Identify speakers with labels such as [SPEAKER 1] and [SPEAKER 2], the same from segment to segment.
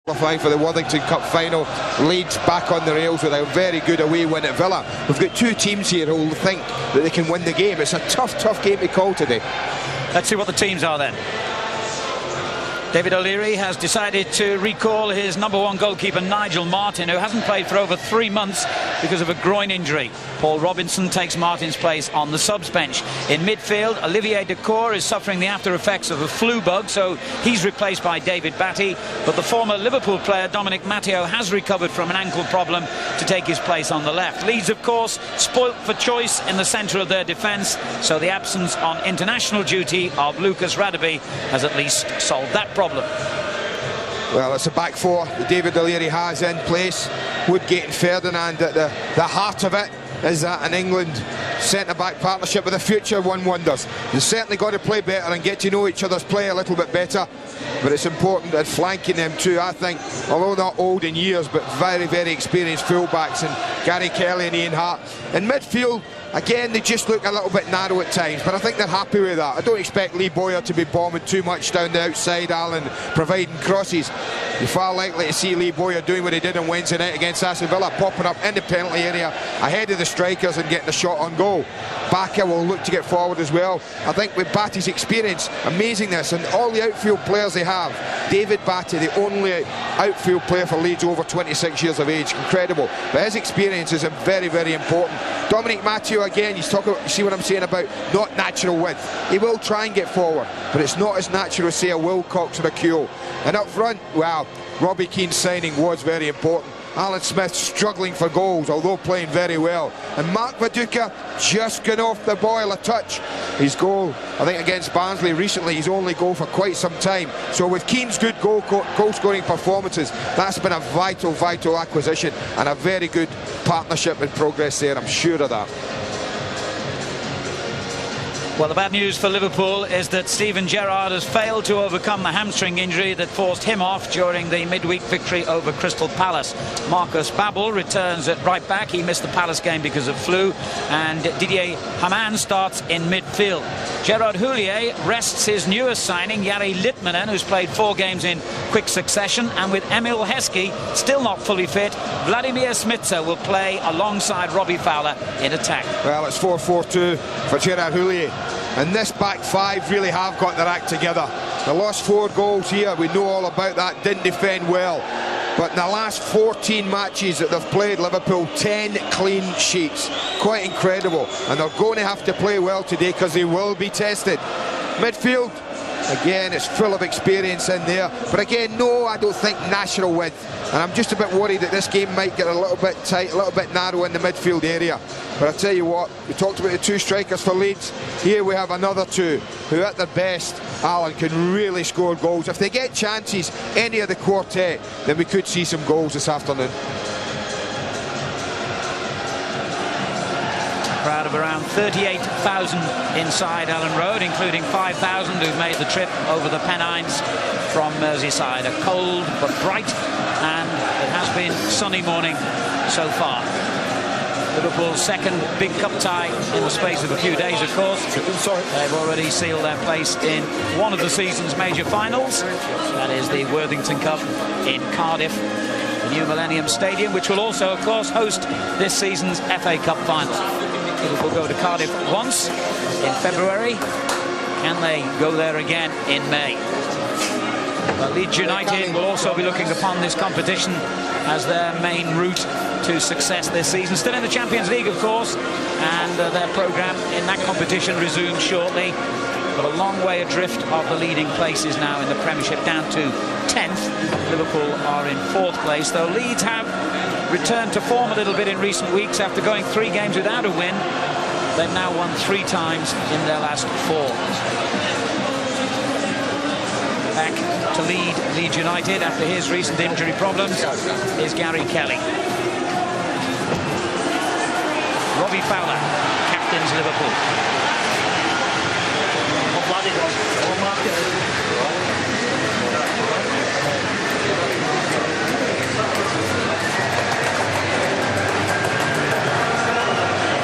[SPEAKER 1] Qualifying for the Worthington Cup final, Leeds back on the rails with a very good away win at Villa. We've got two teams here who will think that they can win the game. It's a tough game to call today.
[SPEAKER 2] Let's see what the teams are then. David O'Leary has decided to recall his #1 goalkeeper Nigel Martyn, who hasn't played for over 3 months because of a groin injury. Paul Robinson takes Martyn's place on the subs bench. In midfield, Olivier Dacourt is suffering the after effects of a flu bug, so he's replaced by David Batty. But the former Liverpool player Dominic Matteo has recovered from an ankle problem to take his place on the left. Leeds, of course, spoilt for choice in the centre of their defence, so the absence on international duty of Lucas Radebe has at least solved that problem.
[SPEAKER 1] Well, it's a back four that David O'Leary has in place. Woodgate and Ferdinand at the heart of it. Is that an England centre-back partnership with a future one wonders? They've certainly got to play better and get to know each other's play a little bit better, but it's important at flanking them too. I think, although not old in years, but very experienced fullbacks, and Garry Kelly and Ian Harte. In midfield, again, they just look a little bit narrow at times, but I think they're happy with that. I don't expect Lee Bowyer to be bombing too much down the outside, Alan, providing crosses. You're far likely to see Lee Bowyer doing what he did on Wednesday night against Aston Villa, popping up in the penalty area ahead of the strikers and getting a shot on goal. Bakke will look to get forward as well. I think with Batty's experience, amazingness, and all the outfield players they have, David Batty, the only outfield player for Leeds over 26 years of age, incredible. But his experience is very important. Dominic Matteo, again, he's talking about, you see what I'm saying about not natural width. He will try and get forward, but it's not as natural as, say, a Wilcox or a Keogh. And up front, well, Robbie Keane's signing was very important. Alan Smith struggling for goals, although playing very well. And Mark Viduka just gone off the boil a touch. His goal, I think, against Barnsley recently, his only goal for quite some time. So with Keane's good goal-scoring performances, that's been a vital acquisition and a very good partnership in progress there, I'm sure of that.
[SPEAKER 2] Well, the bad news for Liverpool is that Steven Gérard has failed to overcome the hamstring injury that forced him off during the midweek victory over Crystal Palace. Markus Babbel returns at right back. He missed the Palace game because of flu. And Dietmar Hamann starts in midfield. Gérard Houllier rests his newest signing, Jari Litmanen, who's played 4 games in quick succession. And with Emile Heskey still not fully fit, Vladimír Šmicer will play alongside Robbie Fowler in attack.
[SPEAKER 1] Well, it's 4-4-2 for Gérard Houllier. And this back five really have got their act together. They lost 4 goals here, we know all about that, didn't defend well. But in the last 14 matches that they've played, Liverpool, 10 clean sheets. Quite incredible. And they're going to have to play well today because they will be tested. Midfield, again, it's full of experience in there. But again, no, I don't think natural width. And I'm just a bit worried that this game might get a little bit tight, a little bit narrow in the midfield area. But I tell you what, we talked about the 2 strikers for Leeds. Here we have another 2 who at their best, Alan, can really score goals. If they get chances, any of the quartet, then we could see some goals this afternoon.
[SPEAKER 2] A crowd of around 38,000 inside Elland Road, including 5,000 who've made the trip over the Pennines from Merseyside. A cold but bright, and it has been sunny morning so far. Liverpool's second big cup tie in the space of a few days, of course. They've already sealed their place in one of the season's major finals. That is the Worthington Cup in Cardiff, the new Millennium Stadium, which will also, of course, host this season's FA Cup final. Liverpool go to Cardiff once in February. Can they go there again in May? But Leeds United will also be looking upon this competition as their main route to success this season. Still in the Champions League, of course, and their programme in that competition resumes shortly. But a long way adrift of the leading places now in the Premiership, down to 10th. Liverpool are in 4th place, though Leeds have returned to form a little bit in recent weeks after going 3 games without a win. They've now won 3 times in their last 4. Back to lead Leeds United after his recent injury problems is Garry Kelly. Robbie Fowler captains Liverpool.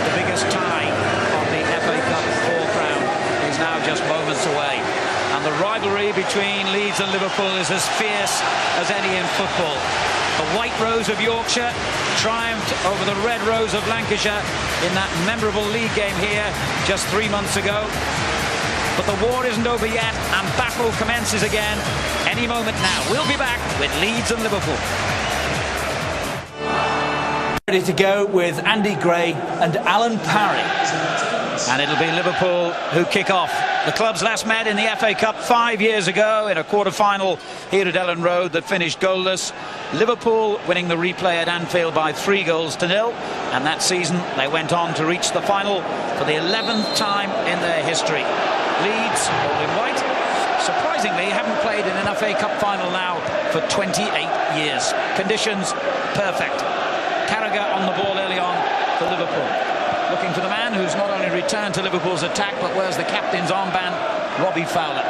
[SPEAKER 2] The biggest tie of the FA Cup 4th round is now just moments away. And the rivalry between Leeds Leeds and Liverpool is as fierce as any in football. The White Rose of Yorkshire triumphed over the Red Rose of Lancashire in that memorable league game here just 3 months ago. But the war isn't over yet, and battle commences again any moment now. We'll be back with Leeds and Liverpool.
[SPEAKER 3] Ready to go with Andy Gray and Alan Parry.
[SPEAKER 2] And it'll be Liverpool who kick off. The clubs last met in the FA Cup 5 years ago in a quarter-final here at Elland Road that finished goalless. Liverpool winning the replay at Anfield by 3-0. And that season they went on to reach the final for the 11th time in their history. Leeds, all in white, surprisingly haven't played in an FA Cup final now for 28 years. Conditions perfect. Carragher on the ball early on for Liverpool. Looking for the man who's not only returned to Liverpool's attack but wears the captain's armband, Robbie Fowler.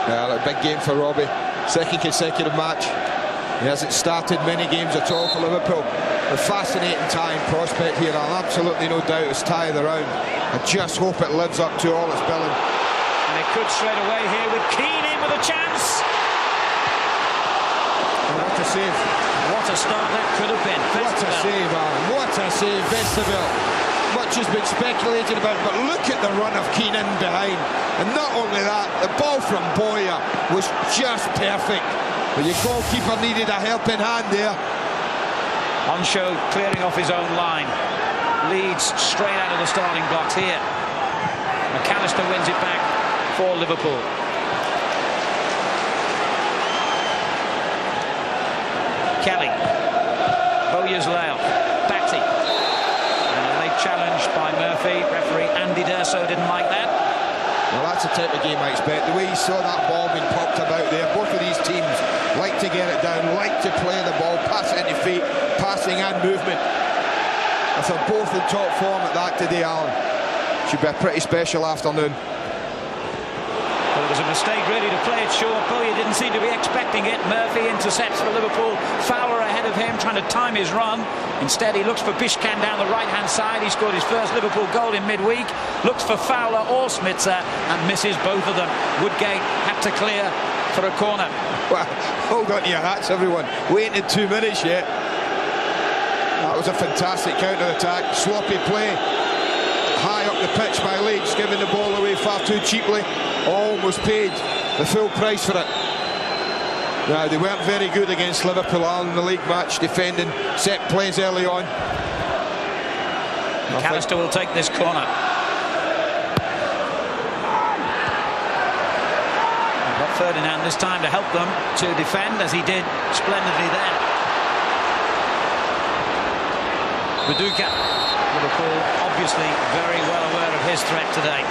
[SPEAKER 1] A big game for Robbie. Second consecutive match. He hasn't started many games at all for Liverpool. A fascinating time prospect here. I'll absolutely no doubt it's tie of the round. I just hope it lives up to all its billing.
[SPEAKER 2] And it could straight away here with Keane in with a chance.
[SPEAKER 1] And what a save.
[SPEAKER 2] What a start that could have been.
[SPEAKER 1] What a save, Alan. What a save, Westerveld. Much has been speculated about, but look at the run of Keane in behind. And not only that, the ball from Bowyer was just perfect. But your goalkeeper needed a helping hand there.
[SPEAKER 2] Henchoz clearing off his own line. Leeds straight out of the starting blocks here. McAllister wins it back for Liverpool. Kelly. Bowyer's layout. Batty. And a late challenge by Murphy. Referee Andy D'Urso didn't like that.
[SPEAKER 1] Well, that's the type of game I expect. The way you saw that ball being popped about there, both of these teams like to get it down, like to play the ball, pass it into feet, passing and movement. If they're both in top form at that today, Alan, should be a pretty special afternoon.
[SPEAKER 2] Well, it was a mistake really to play it short. Bowyer didn't seem to be expecting it. Murphy intercepts for Liverpool. Fowler ahead of him, trying to time his run. Instead, he looks for Bišcán down the right-hand side. He scored his first Liverpool goal in midweek. Looks for Fowler or Šmicer and misses both of them. Woodgate had to clear for a corner.
[SPEAKER 1] Well, hold on to your hats, everyone. Waiting 2 minutes yet. That was a fantastic counter-attack. Sloppy play. High up the pitch by Leeds, giving the ball away far too cheaply. Almost paid the full price for it. Now, they weren't very good against Liverpool in the league match, defending set plays early on.
[SPEAKER 2] McAllister will take this corner. They've got Ferdinand this time to help them to defend, as he did splendidly there. Viduka. Liverpool obviously very well aware of his threat today.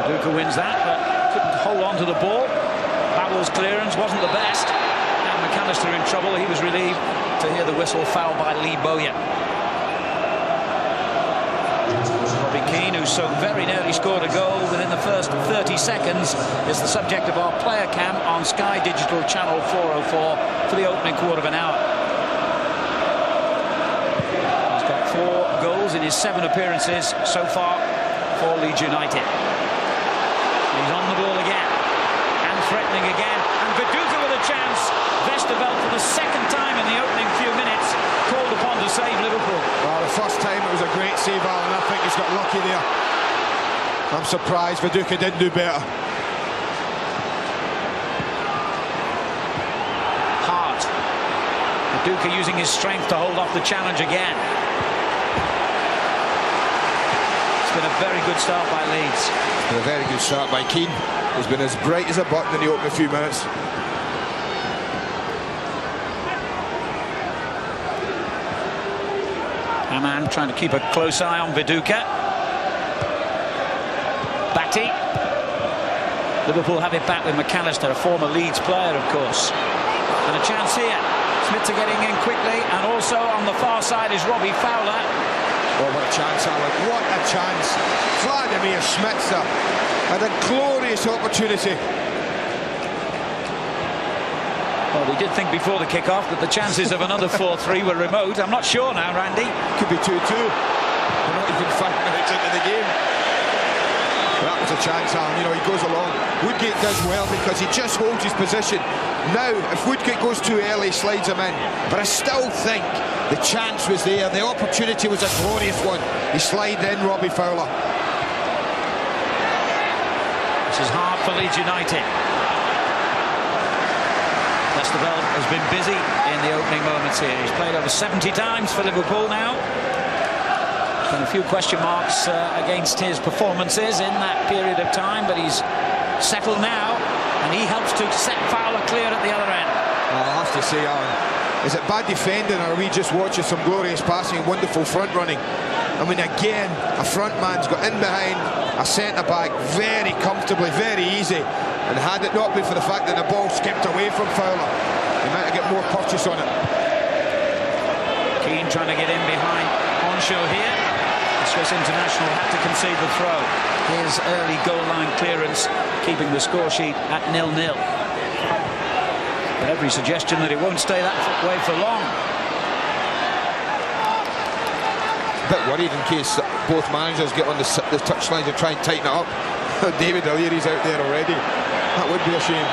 [SPEAKER 2] Viduka wins that, but couldn't hold on to the ball. Babbel's clearance wasn't the best. And McAllister in trouble. He was relieved to hear the whistle, foul by Bowyer. Robbie Keane, who so very nearly scored a goal within the first 30 seconds, is the subject of our player cam on Sky Digital Channel 404 for the opening quarter of an hour. He's got 4 goals in his 7 appearances so far for Leeds United. He's on the ball again and threatening again, and Viduka with a chance. Westerveld for the second time in the opening few minutes called upon to save Liverpool.
[SPEAKER 1] Well, the first time it was a great save, Alan. I think he's got lucky there. I'm surprised Viduka didn't do better.
[SPEAKER 2] Harte. Viduka using his strength to hold off the challenge again. It's been a very good start by Leeds.
[SPEAKER 1] It's been a very good start by Keane. He's been as bright as a button in the opening few minutes.
[SPEAKER 2] Hamann trying to keep a close eye on Viduka. Batty. Liverpool have it back with McAllister, a former Leeds player, of course. And a chance here. Šmicer getting in quickly, and also on the far side is Robbie Fowler.
[SPEAKER 1] Oh, what a chance, Alan. What a chance. Vladimír Šmicer had a glorious opportunity.
[SPEAKER 2] Well, we did think before the kick-off that the chances of another 4-3 were remote. I'm not sure now, Randy.
[SPEAKER 1] Could be 2-2. We're not even 5 minutes into the game. That was a chance, Alan. You know, he goes along. Woodgate does well because he just holds his position. Now, if Woodgate goes too early, he slides him in. But I still think the chance was there. The opportunity was a glorious one. He slid in Robbie Fowler.
[SPEAKER 2] This is hard for Leeds United. Westerveld has been busy in the opening moments here. He's played over 70 times for Liverpool now. Been a few question marks against his performances in that period of time, but he's settled now, and he helps to set Fowler clear at the other end.
[SPEAKER 1] I'll have to say, Alan, is it bad defending, or are we just watching some glorious passing, wonderful front running? I mean, again, a front man's got in behind a centre-back very comfortably, very easy. And had it not been for the fact that the ball skipped away from Fowler, he might have got more purchase on it.
[SPEAKER 2] Keane trying to get in behind Henchoz here. The Swiss international had to concede the throw. His early goal line clearance keeping the score sheet at 0-0. But every suggestion that it won't stay that way for long.
[SPEAKER 1] A bit worried in case both managers get on the touchline to try and tighten it up. David O'Leary's out there already. That would be a shame.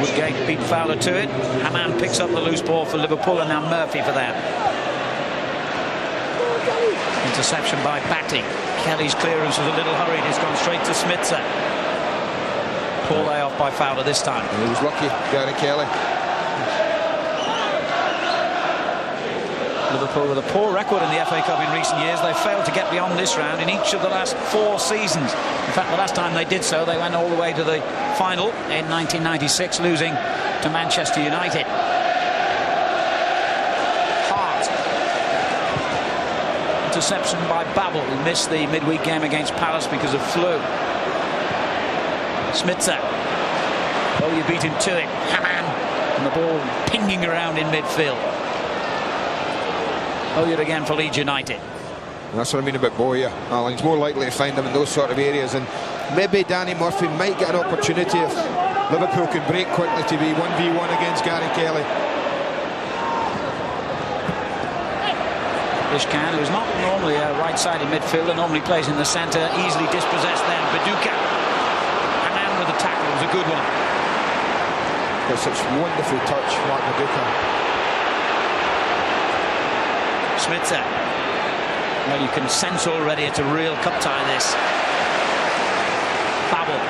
[SPEAKER 2] Woodgate beat Fowler to it. Hamann picks up the loose ball for Liverpool, and now Murphy for that. Interception by Batty. Kelly's clearance was a little hurried. It's gone straight to Šmicer. Poor layoff by Fowler this time.
[SPEAKER 1] He was lucky, Garry Kelly.
[SPEAKER 2] Liverpool with a poor record in the FA Cup in recent years. They failed to get beyond this round in each of the last 4 seasons. In fact, the last time they did so, they went all the way to the final in 1996, losing to Manchester United. Harte. Interception by Babbel, who missed the midweek game against Palace because of flu. Šmicer. Bowyer beat him to it. Hamann. And the ball pinging around in midfield. Bowyer again for Leeds United.
[SPEAKER 1] That's what I mean about Bowyer, Alan. He's more likely to find them in those sort of areas, and maybe Danny Murphy might get an opportunity if Liverpool can break quickly to be 1v1 against Garry Kelly.
[SPEAKER 2] Bišcán, who's not normally a right-sided midfielder, normally plays in the centre, easily dispossessed then. Viduka. Hamann with the tackle, it was a good one.
[SPEAKER 1] Got such wonderful touch, Mark Viduka.
[SPEAKER 2] Šmicer. Well, you can sense already it's a real cup tie, this. Babbel.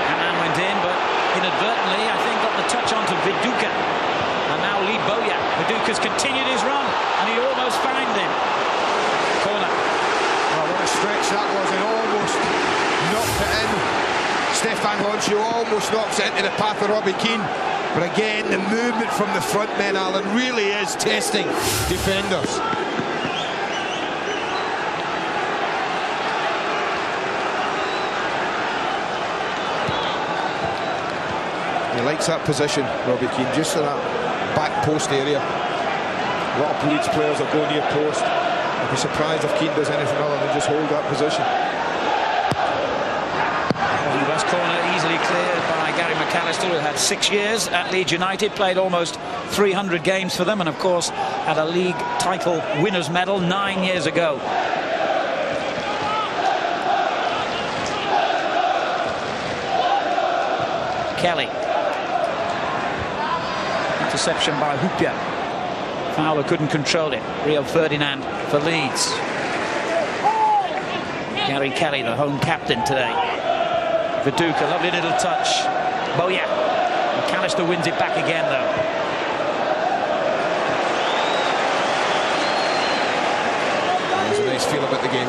[SPEAKER 2] Hamann went in, but inadvertently, I think, got the touch onto Viduka. And now lead Bowyer. Viduka's continued his run, and he almost found him. Corner.
[SPEAKER 1] Oh, what a stretch that was, and almost knocked it in. Stéphane Henchoz almost knocks it into the path of Robbie Keane. But again, the movement from the front men, Alan, really is testing defenders. He likes that position, Robbie Keane, just in that back post area. A lot of Leeds players will go near post. I'd be surprised if Keane does anything other than just hold that position.
[SPEAKER 2] The West corner easily cleared by Gary McAllister, who had 6 years at Leeds United, played almost 300 games for them, and of course had a league title winners medal 9 years ago. Kelly. Interception by Hyypiä. Fowler couldn't control it. Rio Ferdinand for Leeds. Garry Kelly, the home captain today. Viduka, lovely little touch. Bowyer. McAllister wins it back again, though.
[SPEAKER 1] There's a nice feel about the game.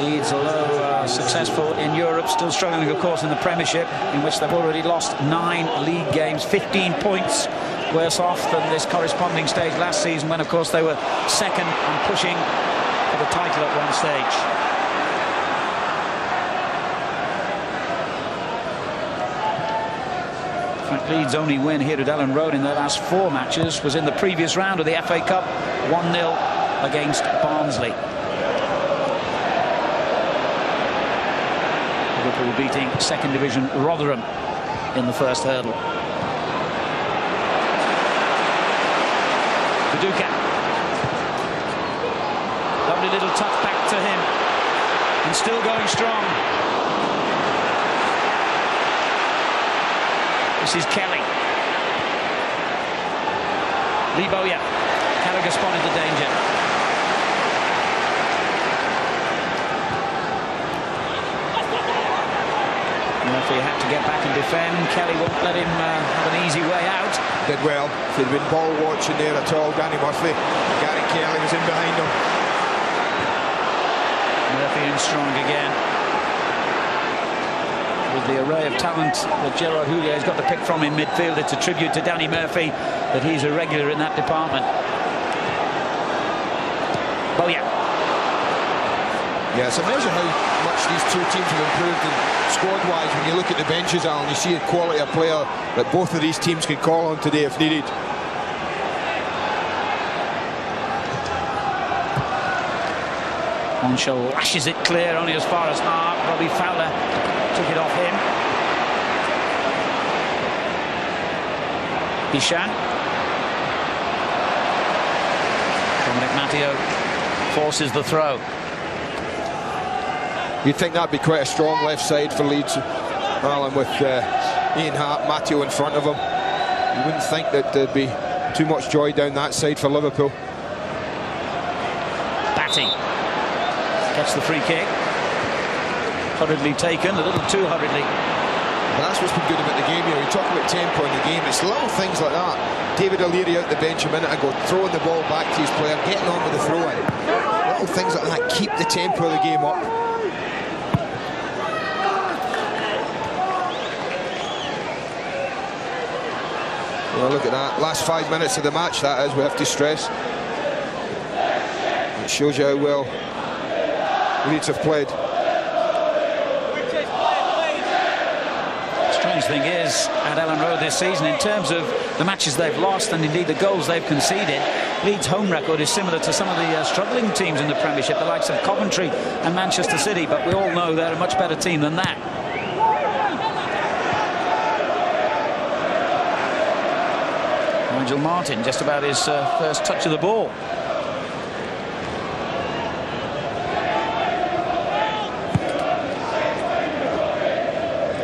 [SPEAKER 2] Leeds, although successful in Europe, still struggling, of course, in the Premiership, in which they've already lost 9 league games, 15 points worse off than this corresponding stage last season, when, of course, they were second and pushing for the title at one stage. In fact, Leeds' only win here at Elland Road in their last 4 matches was in the previous round of the FA Cup, 1-0 against Barnsley. Liverpool beating 2nd Division Rotherham in the first hurdle. Viduka. Lovely little touch back to him. And still going strong. This is Kelly. Bowyer. Carragher spotted the danger. Murphy had to get back and defend. Kelly won't let him have an easy way out.
[SPEAKER 1] Did well. If he'd been ball watching there at all, Danny Murphy, Garry Kelly was in behind him.
[SPEAKER 2] Murphy in strong again. With the array of talent that Gérard Houllier has got to pick from in midfield, it's a tribute to Danny Murphy that he's a regular in that department. Bowyer.
[SPEAKER 1] Yeah, it's amazing how much these two teams have improved squad-wise. When you look at the benches, Alan, you see the quality of player that both of these teams can call on today if needed.
[SPEAKER 2] Henchoz lashes it clear, only as far as Harte. Robbie Fowler took it off him. Bišcán. Dominic Matteo forces the throw.
[SPEAKER 1] You'd think that'd be quite a strong left side for Leeds, Alan, with Ian Harte, Matteo in front of him. You wouldn't think that there'd be too much joy down that side for Liverpool.
[SPEAKER 2] Batty gets the free kick. Hurriedly taken, a little too hurriedly.
[SPEAKER 1] Well, that's what's been good about the game here. You talk about tempo in the game, it's little things like that. David O'Leary out the bench a minute ago, throwing the ball back to his player, getting on with the throw-in. Little things like that keep the tempo of the game up. Well, look at that. Last 5 minutes of the match, that is, we have to stress. It shows you how well Leeds have played.
[SPEAKER 2] Strange thing is, at Elland Road this season, in terms of the matches they've lost and indeed the goals they've conceded, Leeds' home record is similar to some of the struggling teams in the Premiership, the likes of Coventry and Manchester City, but we all know they're a much better team than that. Nigel Martyn just about his first touch of the ball.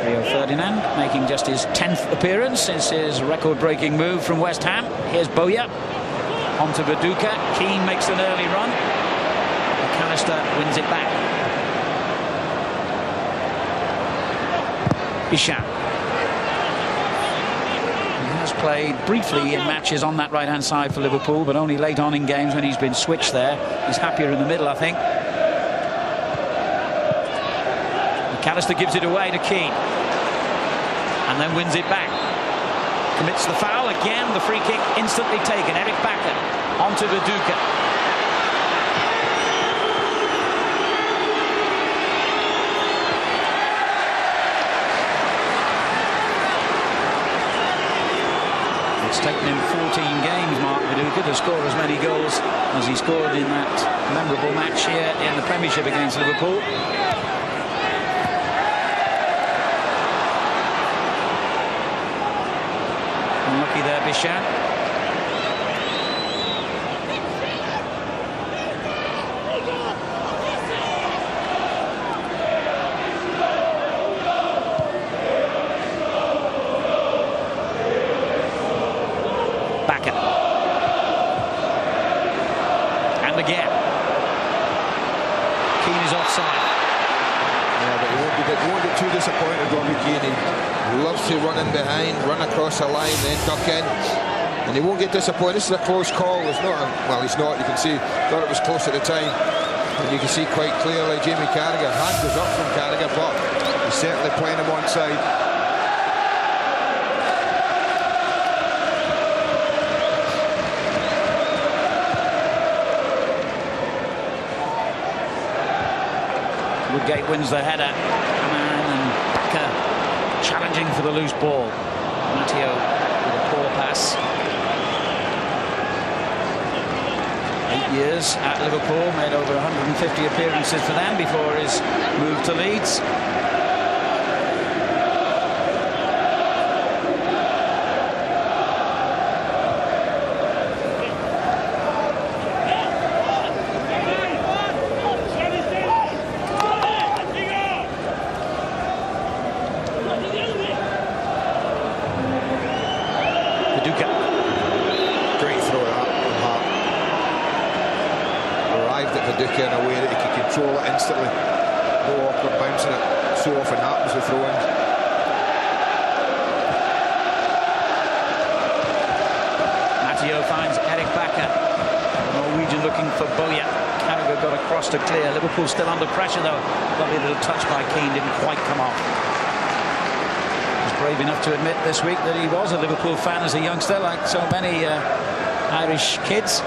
[SPEAKER 2] Rio Ferdinand making just his 10th appearance since his record-breaking move from West Ham. Here's Bowyer on to Viduka. Keane makes an early run. McAllister wins it back. Bišcán. Played briefly in matches on that right-hand side for Liverpool, but only late on in games when he's been switched there. He's happier in the middle, I think. McAllister gives it away to Keane and then wins it back. Commits the foul again. The free kick instantly taken. Eirik Bakke onto Viduka. It's taken him 14 games, Mark Viduka, to score as many goals as he scored in that memorable match here in the Premiership against Liverpool. Unlucky there, Bišcán. Again. Keane is offside.
[SPEAKER 1] Yeah, but he won't be too disappointed, Robbie Keane. He loves to run in behind, run across the line, then duck in. And he won't get disappointed. This is a close call. It's not well, he's not. You can see, thought it was close at the time. And you can see quite clearly Jaime Carragher. Hand was up from Carragher, but he's certainly playing him onside. Woodgate wins the header. Hamann and Bakke challenging for the loose ball.
[SPEAKER 2] Matteo with a poor pass. 8 years at Liverpool, made over 150 appearances for them before his move to Leeds.
[SPEAKER 1] Viduka. Great throw that from Harte. Arrived at Viduka in a way that he could control it instantly. No awkward bouncing it. So often happens with throw-ins.
[SPEAKER 2] Matteo finds Eirik Bakke. The Norwegian looking for Bowyer. Carragher got across to clear. Liverpool still under pressure though. Lovely little touch by Keane, didn't quite come off. Brave enough to admit this week that he was a Liverpool fan as a youngster, like so many Irish kids.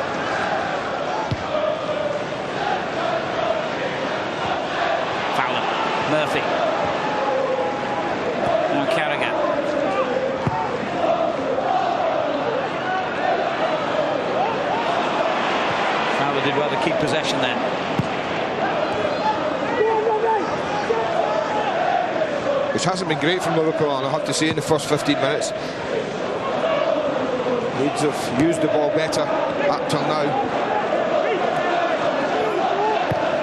[SPEAKER 2] Fowler, Murphy. Now Carragher. Fowler did well to keep possession there.
[SPEAKER 1] Which hasn't been great from Liverpool, and I have to say, in the first 15 minutes. Leeds have used the ball better up till now.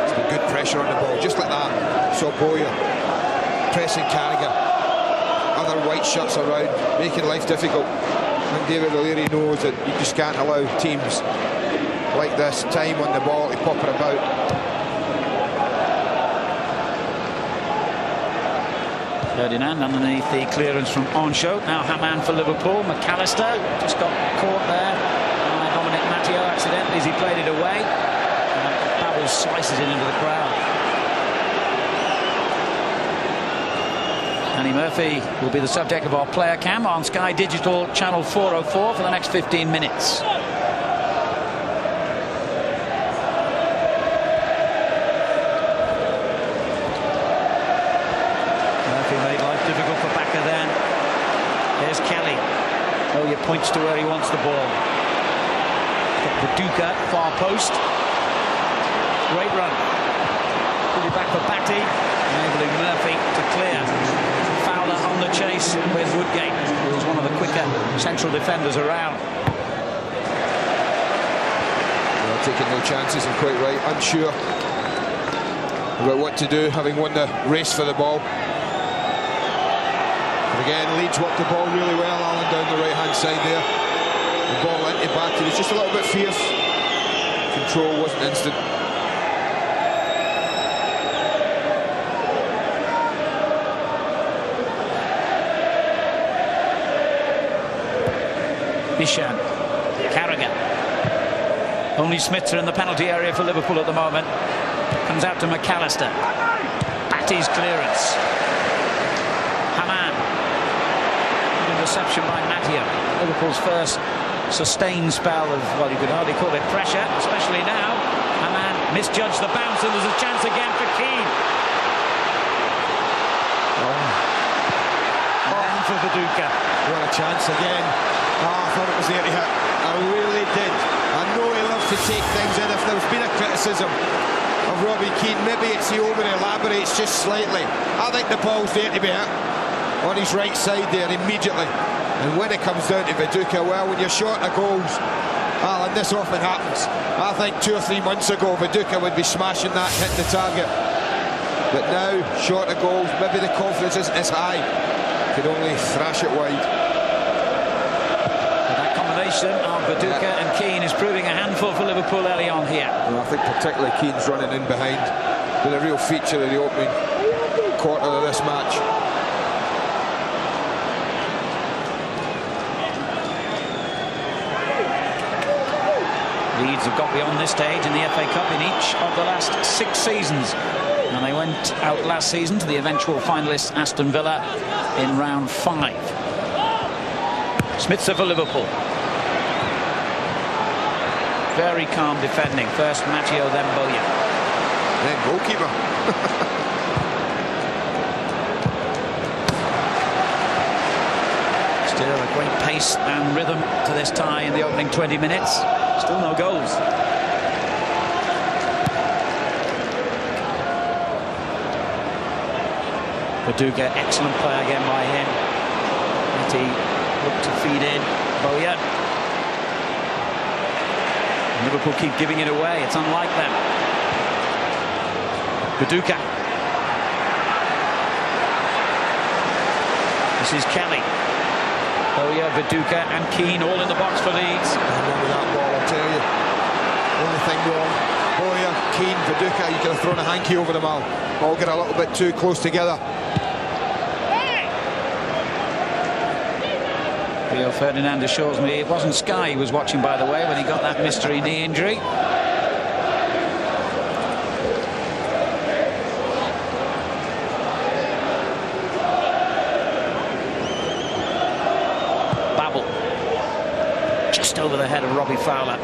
[SPEAKER 1] It's been good pressure on the ball, just like that. Saw Bowyer pressing Carragher, other white shirts around, making life difficult. I think David O'Leary knows that you just can't allow teams like this time on the ball to pop it about.
[SPEAKER 2] Ferdinand underneath the clearance from Henchoz. Now Hamann for Liverpool. McAllister just got caught there by Dominic Matteo accidentally as he played it away. And Babbel slices it into the crowd. Danny Murphy will be the subject of our player cam on Sky Digital Channel 404 for the next 15 minutes. There's Kelly. Bowyer points to where he wants the ball. Viduka, far post. Great run. Put it back for Batty, enabling Murphy to clear. Fowler on the chase with Woodgate, who is one of the quicker central defenders around.
[SPEAKER 1] Well, taking no chances and quite right. Unsure about what to do, having won the race for the ball. Again, Leeds worked the ball really well. Allen down the right-hand side there. The ball into Bakke. He was just a little bit fierce. Control wasn't instant.
[SPEAKER 2] Bišcán. Carragher. Only Šmicer in the penalty area for Liverpool at the moment. Comes out to McAllister. Batty's clearance. Hamann. Interception by Matteo. Liverpool's first sustained spell of, well, you could hardly call it pressure, especially now. Hamann misjudged the bounce, and there's a chance again for Keane. And for Viduka.
[SPEAKER 1] What a chance again. I thought it was there to hit. I really did. I know he loves to take things in. If there's been a criticism of Robbie Keane, maybe it's he over-elaborates just slightly. I think the ball's there to be hit on his right side there immediately. And when it comes down to Viduka, well, when you're short of goals, Alan, this often happens. I think 2 or 3 months ago, Viduka would be smashing that, hitting the target. But now, short of goals, maybe the confidence isn't as high. Could only thrash it wide.
[SPEAKER 2] And that combination of Viduka and Keane is proving a handful for Liverpool early on here.
[SPEAKER 1] Well, I think particularly Keane's running in behind. Been a real feature of the opening quarter of this match.
[SPEAKER 2] Leeds have got beyond this stage in the FA Cup in each of the last 6 seasons. And they went out last season to the eventual finalists Aston Villa in round 5. Šmicer for Liverpool. Very calm defending. First Matteo, then Bowyer.
[SPEAKER 1] Then goalkeeper.
[SPEAKER 2] Still a Great pace and rhythm to this tie in the opening 20 minutes. Still no goals. Viduka, excellent play again by him. Batty looked to feed in. Bowyer. Liverpool keep giving it away. It's unlike them. Viduka. This is Kelly. Bowyer, Viduka and Keane all in the box for Leeds.
[SPEAKER 1] Remember that ball, I'll tell you. Only thing wrong. Bowyer, Keane, Viduka, you could have thrown a hanky over them all get a little bit too close together.
[SPEAKER 2] Rio Ferdinand assures me it wasn't Sky he was watching, by the way, when he got that mystery knee injury. Babbel. Just over the head of Robbie Fowler.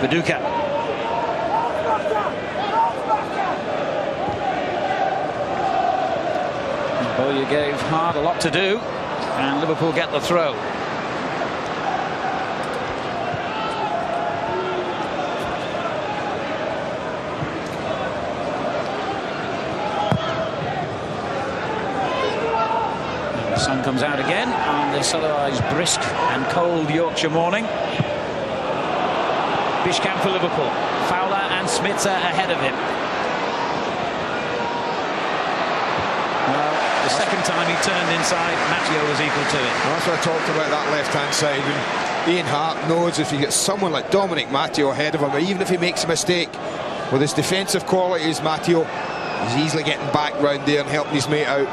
[SPEAKER 2] Viduka. Bowyer gave Harte a lot to do, and Liverpool get the throw. And the sun comes out again on this otherwise brisk and cold Yorkshire morning. Bišcán for Liverpool. Fowler and Šmicer ahead of him. The second time he turned inside, Matteo was equal to it.
[SPEAKER 1] Well, that's what I talked about, that left-hand side. When Ian Harte knows if you get someone like Dominic Matteo ahead of him, or even if he makes a mistake, with his defensive qualities, Matteo is easily getting back round there and helping his mate out.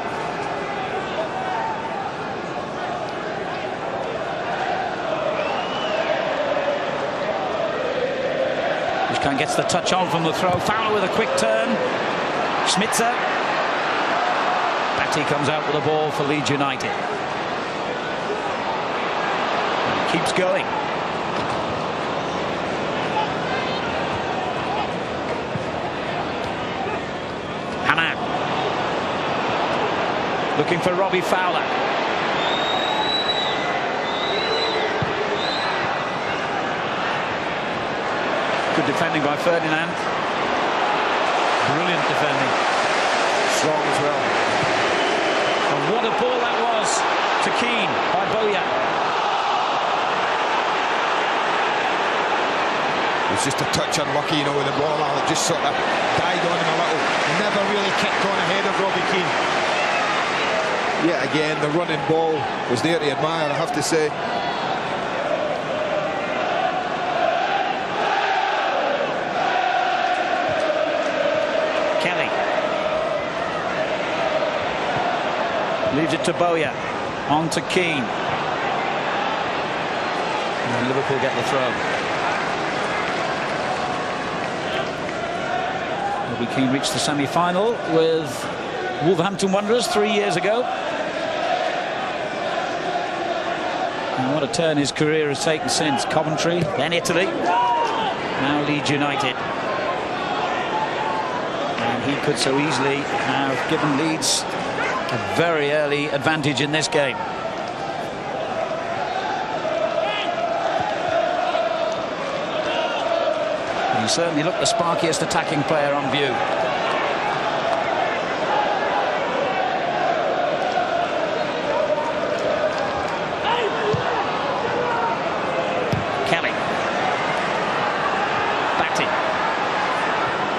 [SPEAKER 2] Bišcán gets the touch on from the throw. Fowler with a quick turn. Šmicer. Batty comes out with the ball for Leeds United. Keeps going. Hamann. Looking for Robbie Fowler. Good defending by Ferdinand. Brilliant defending.
[SPEAKER 1] Strong as well.
[SPEAKER 2] And what a ball that was to Keane by Bowyer.
[SPEAKER 1] It was just a touch unlucky, you know, with the ball. It just sort of died on him a little. Never really kicked on ahead of Robbie Keane. Yet again, the running ball was there to admire, I have to say.
[SPEAKER 2] Kelly. Leaves it to Bowyer. On to Keane. And Liverpool get the throw. Robbie Keane reached the semi-final with Wolverhampton Wanderers 3 years ago. And what a turn his career has taken since. Coventry, then Italy, now Leeds United. And he could so easily have given Leeds a very early advantage in this game. He certainly looked the sparkiest attacking player on view. Kelly. Batty.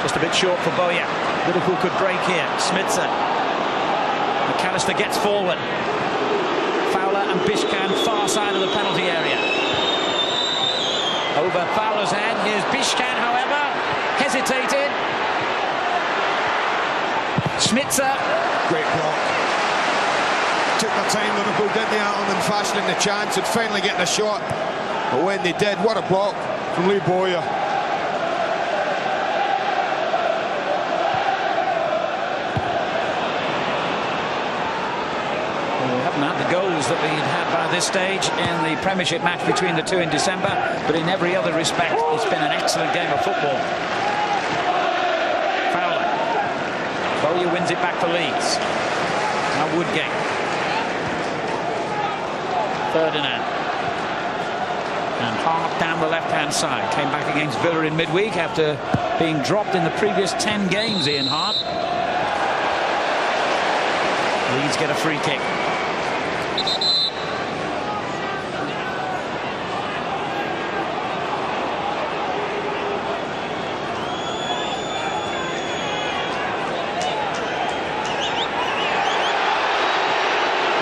[SPEAKER 2] Just a bit short for Bowyer. Liverpool could break here. Šmicer. McAllister gets forward. Fowler and Bišcán far side of the penalty area. Over Fowler's head. Here's Bišcán, however, hesitated. Šmicer.
[SPEAKER 1] Great block. Took their time, Liverpool, didn't they, Alan, in fashioning the chance and finally getting a shot. But when they did, what a block from Lee Bowyer.
[SPEAKER 2] Goals that we'd had by this stage in the Premiership match between the two in December, but in every other respect it's been an excellent game of football. Fowler. Bowyer wins it back for Leeds. Now Woodgate. Ferdinand. And Harte down the left-hand side. Came back against Villa in midweek after being dropped in the previous 10 games, Ian Harte. Leeds get a free kick.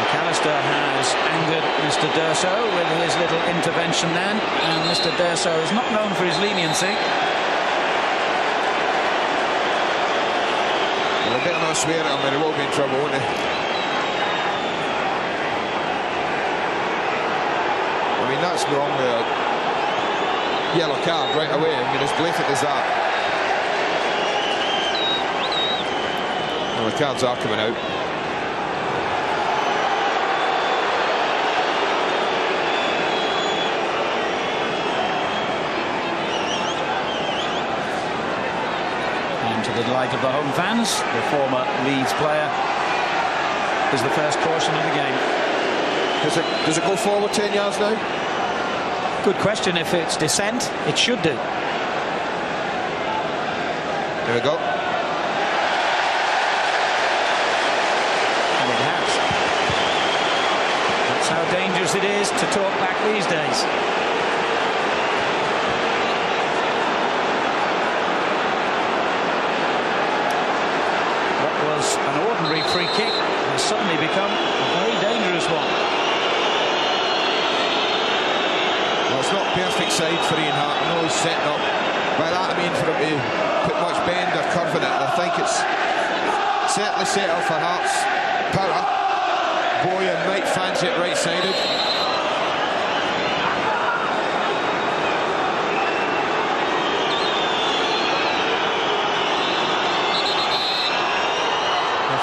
[SPEAKER 2] McAllister has angered Mr. D'Urso with his little intervention then, and Mr. D'Urso is not known for his leniency.
[SPEAKER 1] Well, they better not swear at him, or he will be in trouble, won't he? I mean, that's normally a yellow card right away. I mean, as blatant as that. Well, the cards are coming out.
[SPEAKER 2] To the delight of the home fans, the former Leeds player is the first caution of the game.
[SPEAKER 1] Does it go forward 10 yards now?
[SPEAKER 2] Good question. If it's descent, it should do.
[SPEAKER 1] There we go.
[SPEAKER 2] And it has. That's how dangerous it is to talk back these days. An ordinary free kick has suddenly become a very dangerous one.
[SPEAKER 1] Well, it's not perfect side for Ian Harte. I know he's setting up. By that I mean for him to put much bend or curve in it. I think it's certainly set up for Harte's power. Bowyer might fancy it right-sided.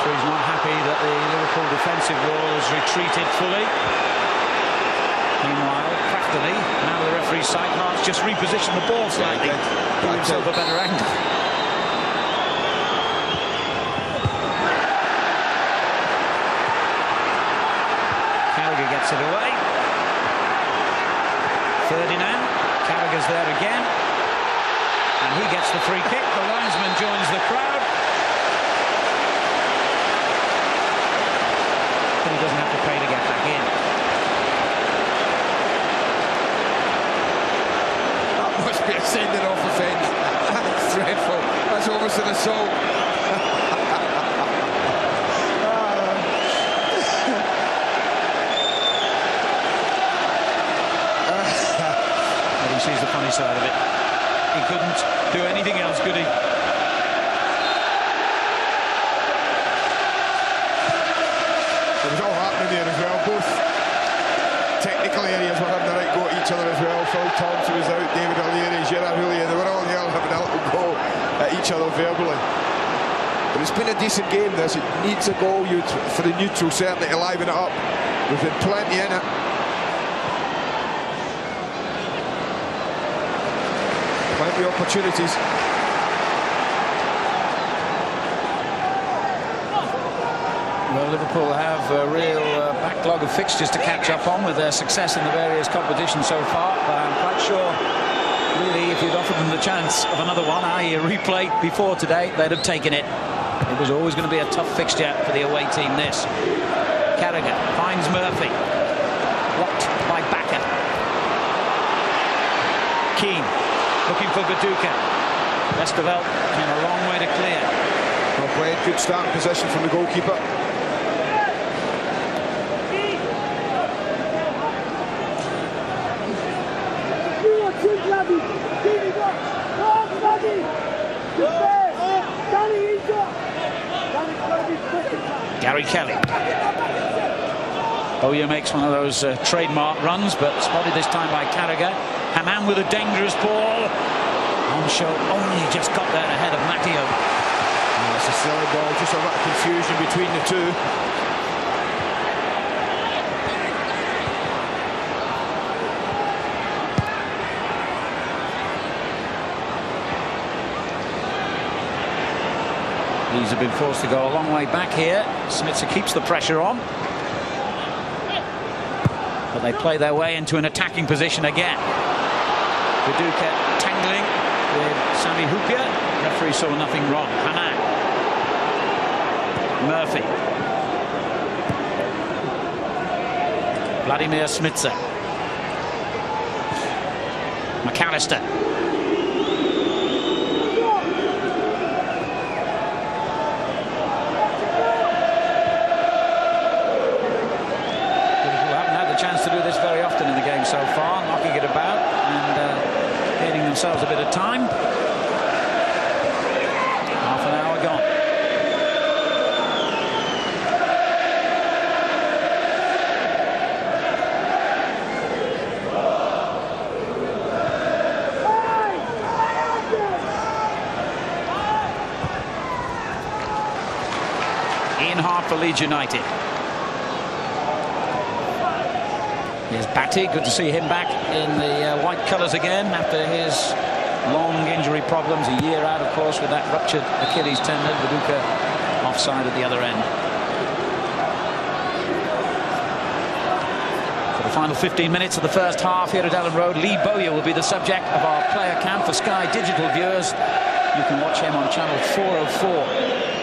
[SPEAKER 2] He's not happy that the Liverpool defensive wall has retreated fully. Meanwhile, craftily, now the referee's sight, Hart's just repositioned the ball slightly, give himself a better angle. Carragher gets it away. Ferdinand, Carragher's there again, and he gets the free kick. The linesman joins the crowd. He doesn't have to pay to get back in.
[SPEAKER 1] That must be a sending off offence. That's dreadful. That's almost an assault.
[SPEAKER 2] But he sees the funny side of it. He couldn't do anything else, could he?
[SPEAKER 1] It was all happening there as well. Both technical areas were having the right go at each other as well. Phil Thompson was out, David O'Leary, Gérard Houllier, they were all here having a little go at each other verbally. But it's been a decent game, this. It needs a goal for the neutral, certainly, to liven it up. There's been plenty in it. Plenty of opportunities.
[SPEAKER 2] Well, Liverpool have a real backlog of fixtures to catch up on with their success in the various competitions so far. But I'm quite sure, really, if you'd offered them the chance of another one, i.e. a replay before today, they'd have taken it. It was always going to be a tough fixture for the away team, this. Carragher finds Murphy. Blocked by Bakke. Keane looking for Viduka. Westerveld came a long way to clear.
[SPEAKER 1] Well played, good starting position from the goalkeeper.
[SPEAKER 2] Garry Kelly. Bowyer makes one of those trademark runs, but spotted this time by Carragher. Hamann with a dangerous ball. On show only just got there ahead of Matteo.
[SPEAKER 1] That's a silly ball, just a lot of confusion between the two.
[SPEAKER 2] Leeds have been forced to go a long way back here. Šmicer keeps the pressure on. But they play their way into an attacking position again. Viduka tangling with Sami Hyypiä. Referee saw nothing wrong. Hamann. Murphy. Vladimír Šmicer. McAllister. To do this very often in the game so far, knocking it about and gaining themselves a bit of time. Half an hour gone. Harte for Leeds United. Here's Batty, good to see him back in the white colours again after his long injury problems. A year out, of course, with that ruptured Achilles tendon. Viduka offside at the other end. For the final 15 minutes of the first half here at Elland Road, Bowyer will be the subject of our player cam for Sky Digital viewers. You can watch him on channel 404.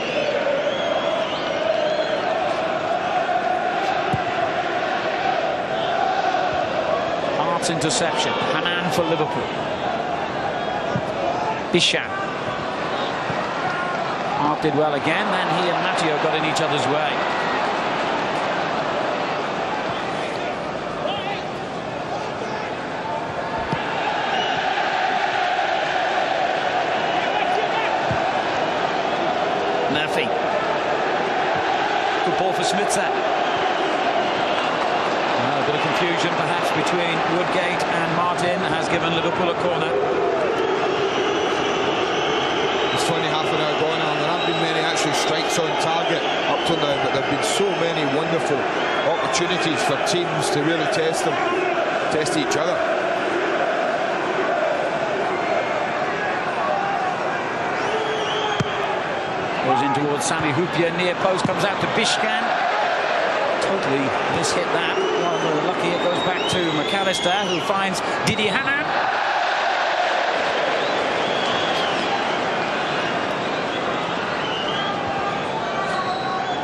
[SPEAKER 2] Interception. Hamann for Liverpool. Bišcán. Harte did well again, then he and Matteo got in each other's way. Murphy. Good ball for Šmicer. A bit of confusion perhaps between Woodgate and Martyn has given Liverpool a corner.
[SPEAKER 1] It's funny, half an hour going on. There haven't been many actual strikes on target up till now, but there have been so many wonderful opportunities for teams to really test each other.
[SPEAKER 2] Goes in towards Sami Hyypiä, near post, comes out to Bišcán. Totally mishit that. Well, lucky it goes back to McAllister, who finds Dietmar Hamann.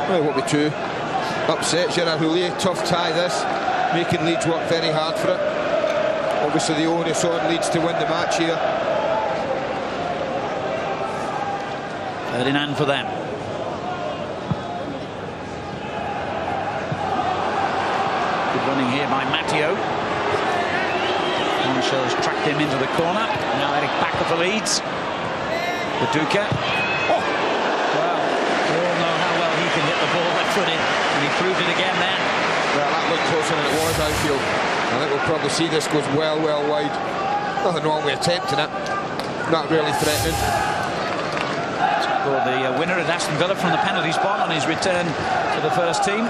[SPEAKER 1] Well, it won't be too upset. Gérard Houllier, tough tie this, making Leeds work very hard for it. Obviously the onus on Leeds to win the match here.
[SPEAKER 2] Ferdinand for them. Running here by Matteo. Henchoz tracked him into the corner. Now Eirik Bakke for Leeds. Viduka. Oh! Well, we all know how well he can hit the ball left-footed, and he proved it again then.
[SPEAKER 1] Well, that looked closer than it was, I feel. I think we'll probably see this goes well wide. Nothing wrong with attempting it. Not really threatening.
[SPEAKER 2] Scored the winner at Aston Villa from the penalty spot on his return to the first team.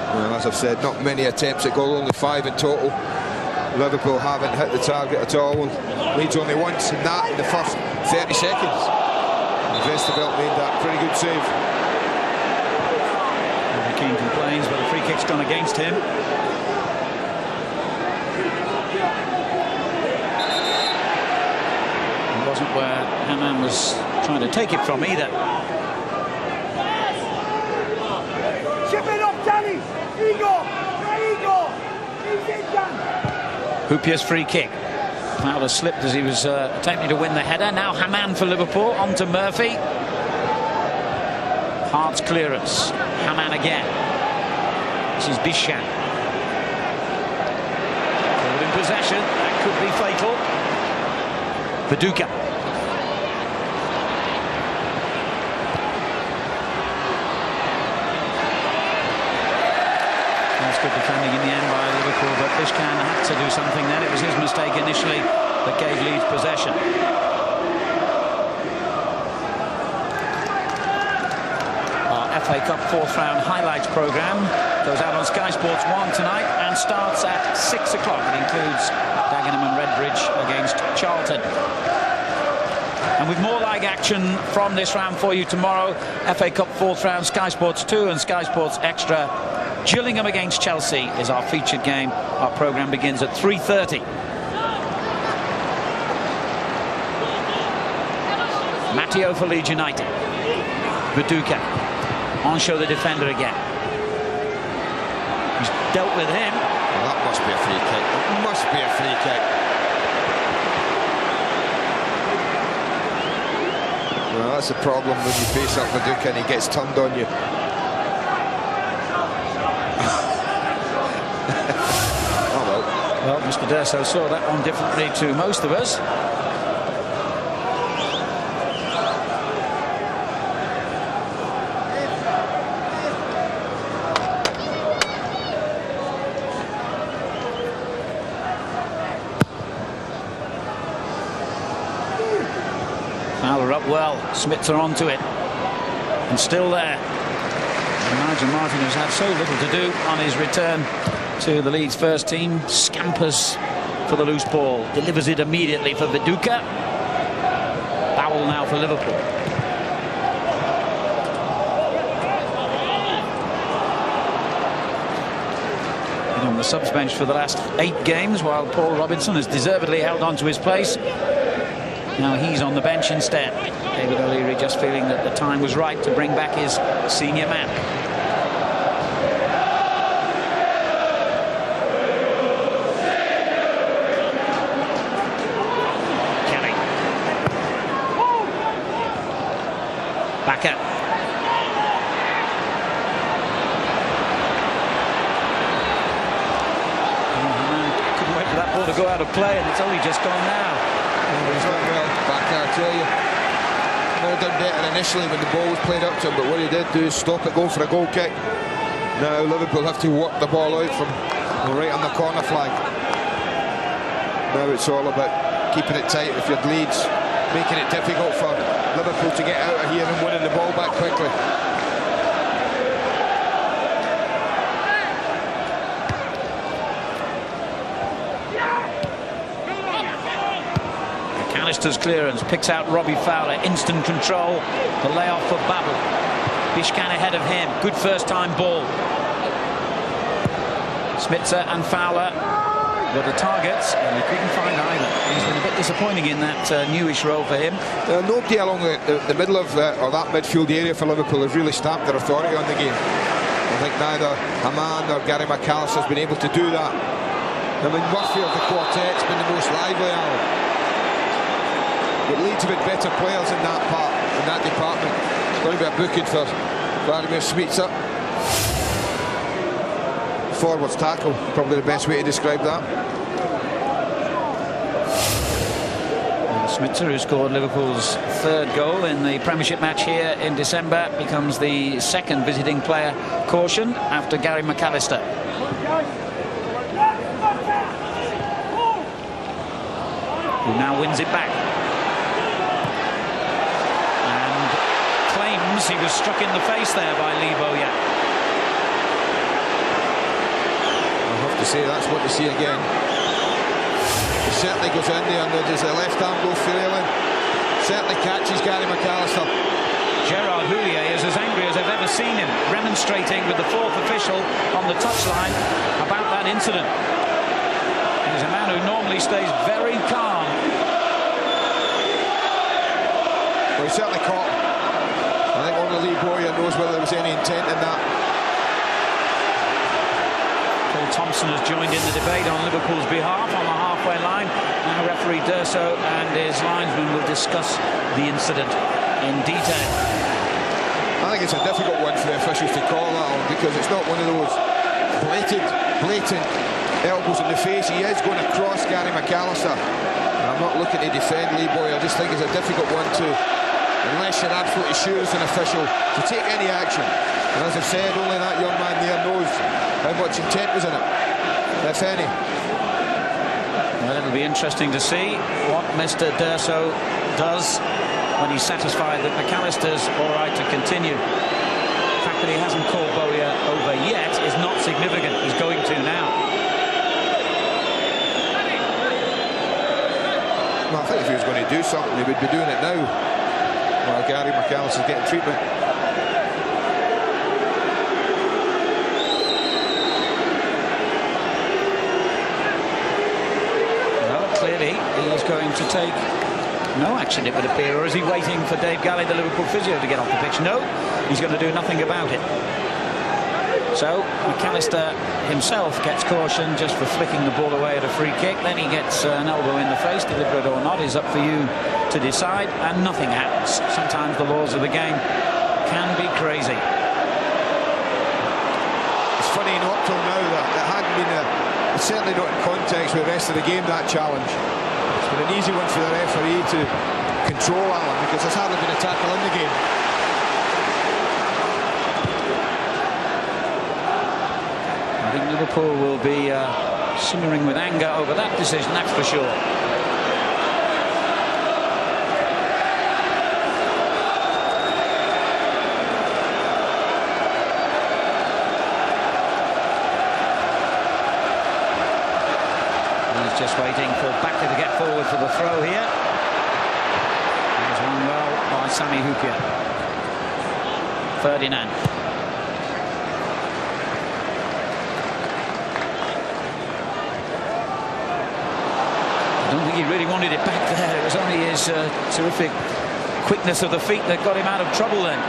[SPEAKER 1] Well, as I've said, not many attempts at goal, only 5 in total. Liverpool haven't hit the target at all. Leeds only once, and that in the first 30 seconds. And Westerveld made that pretty good save.
[SPEAKER 2] Robbie Keane complains, but the free kick's gone against him. It wasn't where Hamann was trying to take it from either. Hyypiä's free kick. Fowler slipped as he was attempting to win the header. Now Hamann for Liverpool, on to Murphy. Harte's clearance. Hamann again. This is Bišcán. Forward in possession. That could be fatal. Viduka. Good defending in the end by Liverpool, but Bišcán had to do something then. It was his mistake initially that gave Leeds possession. Our FA Cup 4th round highlights programme goes out on Sky Sports 1 tonight and starts at 6 o'clock. It includes Dagenham and Redbridge against Charlton. And with more live action from this round for you tomorrow, FA Cup 4th round, Sky Sports 2 and Sky Sports Extra. Gillingham against Chelsea is our featured game. Our programme begins at 3:30. Matteo for Leeds United. Viduka. Henchoz the defender again. He's dealt with him.
[SPEAKER 1] Well, that must be a free kick. It must be a free kick. Well, that's the problem when you face up Viduka and he gets turned on you. Oh well.
[SPEAKER 2] Well, Mr. D'Urso saw that one differently to most of us. Fowler up well, Šmicer onto it, and still there. And Nigel Martyn has had so little to do on his return to the Leeds first team. Scampers for the loose ball, delivers it immediately for Viduka. Bowyer now for Liverpool. Been on the subs bench for the last 8 games, while Paul Robinson has deservedly held on to his place. Now he's on the bench instead. David O'Leary just feeling that the time was right to bring back his senior man. Kelly. Bakke. Couldn't wait for that ball to go out of play, and it's only just gone now.
[SPEAKER 1] He's done well, Bakke, I tell you. Would have done better initially when the ball was played up to him, but what he did do is stop it going for a goal kick. Now Liverpool have to work the ball out from right on the corner flag. Now it's all about keeping it tight if you're Leeds, making it difficult for Liverpool to get out of here and winning the ball back quickly.
[SPEAKER 2] McAllister's clearance picks out Robbie Fowler. Instant control. The layoff for Babbel. Bišcán ahead of him. Good first time ball. Šmicer and Fowler were the targets, and he couldn't find either. He's been a bit disappointing in that newish role for him.
[SPEAKER 1] Nobody along the middle of or that midfield area for Liverpool has really stamped their authority on the game. I think neither Hamann or Gary McAllister has been able to do that. I mean, Murphy of the quartet's been the most lively, Alan. But Leeds have been better players in that part, in that department. It's going to be a booking for Vladimír Šmicer. Forwards tackle, probably the best way to describe that.
[SPEAKER 2] Šmicer, who scored Liverpool's 3rd goal in the Premiership match here in December, becomes the 2nd visiting player caution after Gary McAllister. Who now wins it back. He was struck in the face there by Bowyer.
[SPEAKER 1] I'll have to say that's what we see again. He certainly goes in there, and there's a left arm go for Elland. Certainly catches Gary McAllister.
[SPEAKER 2] Gérard Houllier is as angry as I've ever seen him, remonstrating with the 4th official on the touchline about that incident. He's a man who normally stays very calm.
[SPEAKER 1] Well, he certainly caught him. I think only Bowyer knows whether there was any intent in that.
[SPEAKER 2] Paul Thompson has joined in the debate on Liverpool's behalf on the halfway line. Now referee D'Urso and his linesman will discuss the incident in detail.
[SPEAKER 1] I think it's a difficult one for the officials to call that on, because it's not one of those blatant elbows in the face. He is going to cross Gary McAllister. I'm not looking to defend Bowyer. I just think it's a difficult one to, unless you're absolutely sure as an official, to take any action. And as I've said, only that young man there knows how much intent was in it, if any.
[SPEAKER 2] Well, it'll be interesting to see what Mr. D'Urso does when he's satisfied that McAllister's all right to continue. The fact that he hasn't called Bowyer over yet is not significant. He's going to now.
[SPEAKER 1] Well, I think if he was going to do something, he would be doing it now. While Gary McAllister's getting treatment.
[SPEAKER 2] Well, clearly he is going to take no action, it would appear, or is he waiting for Dave Galley, the Liverpool physio, to get off the pitch? No, he's going to do nothing about it. So McAllister himself gets caution just for flicking the ball away at a free kick. Then he gets an elbow in the face, deliberate or not, is up for you to decide, and nothing happens. Sometimes the laws of the game can be crazy.
[SPEAKER 1] It's funny not till now that it hadn't been it's certainly not in context with the rest of the game, that challenge. It's been an easy one for the referee to control, Alan, because there's hardly been a tackle in the game.
[SPEAKER 2] I think Liverpool will be simmering with anger over that decision, that's for sure. He's just waiting for Bakke to get forward for the throw here. There's one well by Sami Hyypiä. Ferdinand. I don't think he really wanted it back there. It was only his terrific quickness of the feet that got him out of trouble then.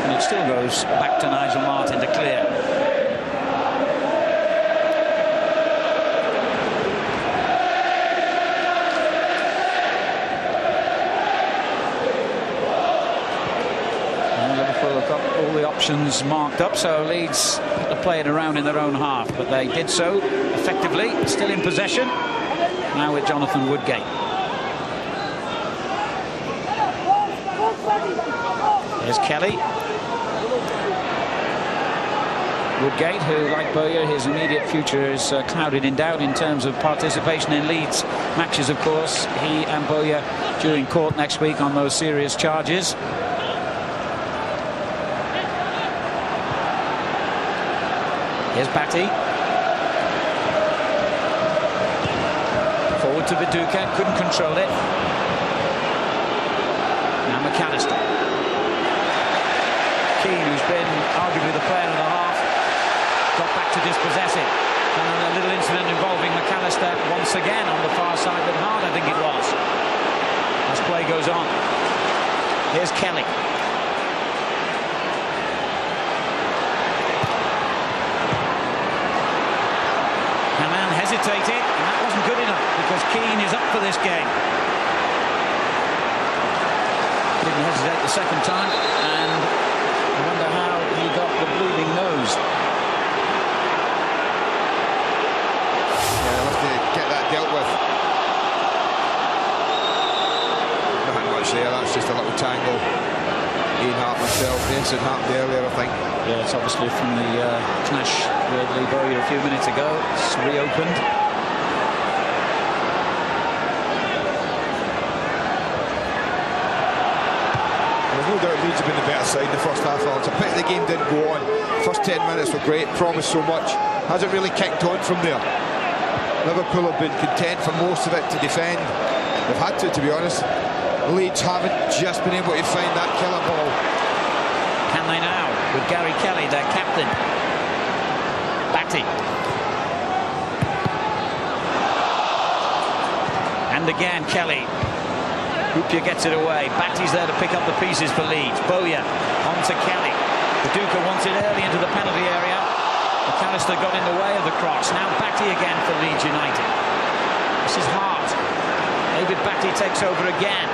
[SPEAKER 2] And it still goes back to Nigel Martyn to clear. All the options marked up, so Leeds had to play it around in their own half, but they did so effectively, still in possession, now with Jonathan Woodgate. Here's Kelly. Woodgate, who, like Bowyer, his immediate future is clouded in doubt in terms of participation in Leeds matches, of course. He and Bowyer due in court next week on those serious charges. Here's Batty. Forward to Viduka, couldn't control it. Now McAllister. Keane, who's been arguably the player of the half, got back to dispossess it. And a little incident involving McAllister once again on the far side with Harte, I think it was. As play goes on. Here's Kelly. Hesitated, and that wasn't good enough because Keane is up for this game. Didn't hesitate the second time, and I wonder how he got the bleeding nose.
[SPEAKER 1] Yeah, they'll have to get that dealt with. Nothing much there, that's just a little tangle. Ian Harte himself, Nielsen happened earlier, I think.
[SPEAKER 2] Yeah, it's obviously from the clash with Lee Bowyer a few minutes ago. It's reopened.
[SPEAKER 1] There's no doubt Leeds have been the better side in the first half. It's a pity the game didn't go on. First 10 minutes were great, promised so much. Hasn't really kicked on from there. Liverpool have been content for most of it to defend. They've had to be honest. Leeds haven't just been able to find that killer ball.
[SPEAKER 2] Can they now? With Garry Kelly, their captain. Batty. And again, Kelly. Hyypiä gets it away. Batty's there to pick up the pieces for Leeds. Bowyer on to Kelly. Viduka wants it early into the penalty area. McAllister got in the way of the cross. Now Batty again for Leeds United. This is Harte. David Batty takes over again.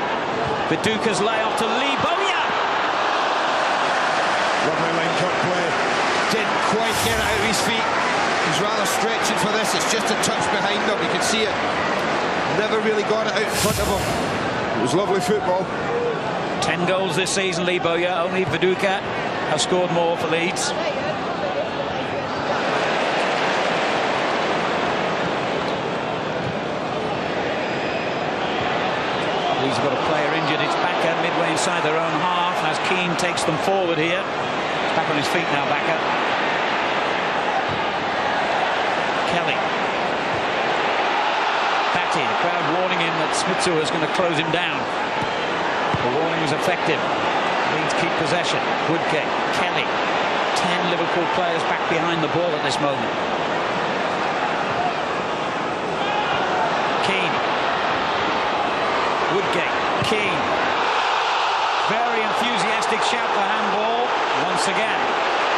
[SPEAKER 2] Viduka's layoff to Lee Bowyer.
[SPEAKER 1] Lovely line-cut play. Didn't quite get it out of his feet. He's rather stretching for this. It's just a touch behind him. You can see it. Never really got it out in front of him. It was lovely football.
[SPEAKER 2] 10 goals this season, Lee Bowyer. Only Viduka has scored more for Leeds. Leeds have got a player injured. It's Bakke midway inside their own half as Keane takes them forward here. He's back on his feet now, Bakke. Kelly. Batty, the crowd warning him that Šmicer was going to close him down. The warning was effective. Leeds keep possession. Woodgate, Kelly. 10 Liverpool players back behind the ball at this moment. Keane. Woodgate, Keane. Very enthusiastic shout for handball once again.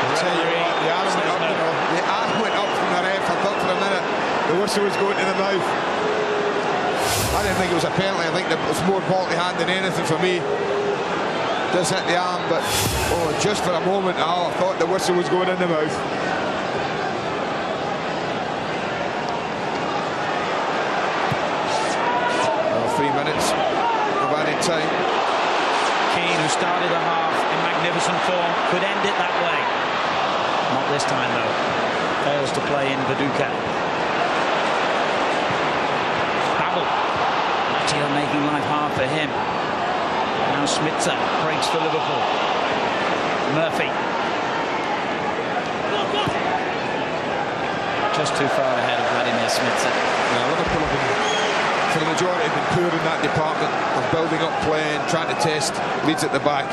[SPEAKER 1] I'll tell you what, the arm went up, the arm went up from the ref. I thought for a minute the whistle was going to the mouth. I didn't think it was a penalty. I think it was more ball to hand than anything for me. Does hit the arm, but just for a moment, I thought the whistle was going in the mouth. 3 minutes of added time.
[SPEAKER 2] Keane, who started the half in magnificent form, could end it that way. Not this time, though. Fails to play in Viduka. Babbel. Matteo making life hard for him. Now Šmicer breaks for Liverpool. Murphy. Just too far ahead of Vladimír Šmicer.
[SPEAKER 1] Yeah, Liverpool have been, for the majority, have been poor in that department of building up play and trying to test Leeds at the back.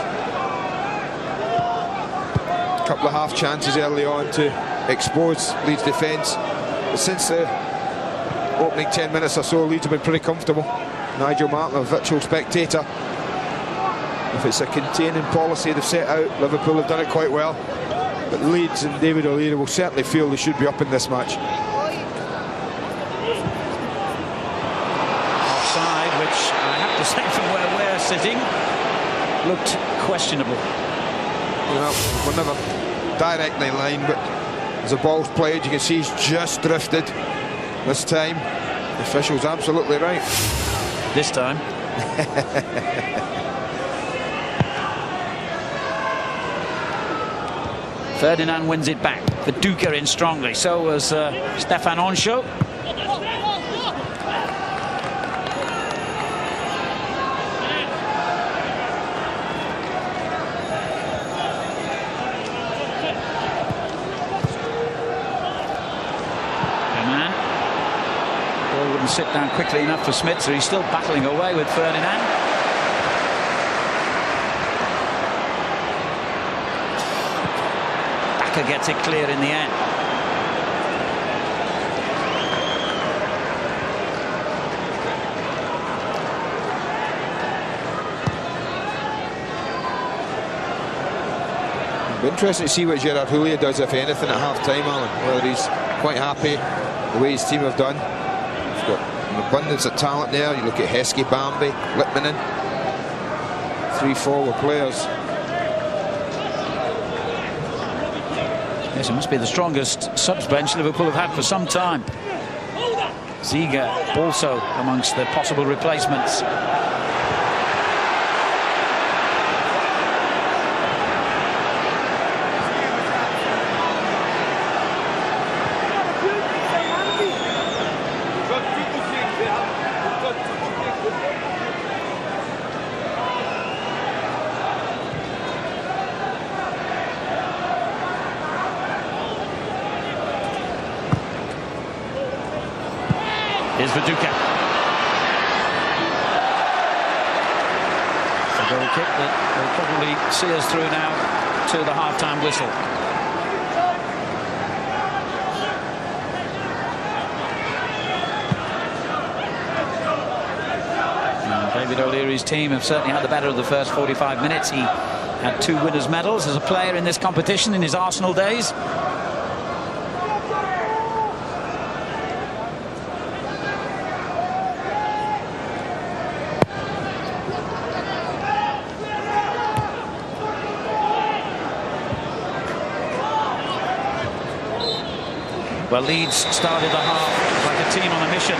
[SPEAKER 1] A couple of half chances early on to expose Leeds' defence. But since the opening 10 minutes or so, Leeds have been pretty comfortable. Nigel Martyn, a virtual spectator. If it's a containing policy they've set out, Liverpool have done it quite well. But Leeds and David Houllier will certainly feel they should be up in this match.
[SPEAKER 2] Offside, which I have to say from where we're sitting, looked questionable.
[SPEAKER 1] You know, we're never directly in line, but as the ball's played, you can see he's just drifted. This time, the official's absolutely right.
[SPEAKER 2] This time. Ferdinand wins it back. Viduka in strongly. So was Stéphane Henchoz. Hamann. Ball wouldn't sit down quickly enough for Šmicer. He's still battling away with Ferdinand. Gets it clear in the end.
[SPEAKER 1] It'll be interesting to see what Gérard Houllier does, if anything, at half-time, Alan. Whether he's quite happy the way his team have done. He's got an abundance of talent there. You look at Heskey, Bambi, Litmanen. 3 forward players.
[SPEAKER 2] Yes, it must be the strongest subs bench Liverpool have had for some time. Ziege also amongst the possible replacements. Here's Viduka. It's a goal kick that will probably see us through now to the half-time whistle. David O'Leary's team have certainly had the better of the first 45 minutes. He had 2 winners' medals as a player in this competition in his Arsenal days. Well, Leeds started the half like a team on a mission.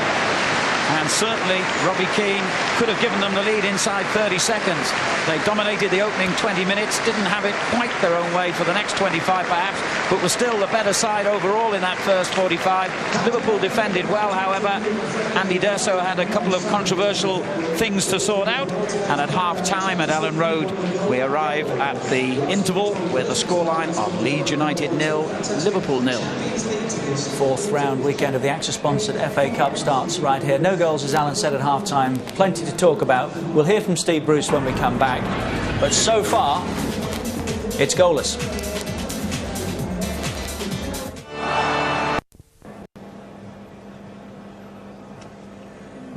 [SPEAKER 2] And certainly Robbie Keane could have given them the lead inside 30 seconds. They dominated the opening 20 minutes, didn't have it quite their own way for the next 25 perhaps, but were still the better side overall in that first 45. Liverpool defended well, however. Andy D'Urso had a couple of controversial things to sort out, and at half-time at Elland Road we arrive at the interval with a scoreline of Leeds United 0, Liverpool 0.
[SPEAKER 3] Fourth round weekend of the AXA-sponsored FA Cup starts right here. No goals, as Alan said at half-time. Plenty to talk about. We'll hear from Steve Bruce when we come back. But so far, it's goalless.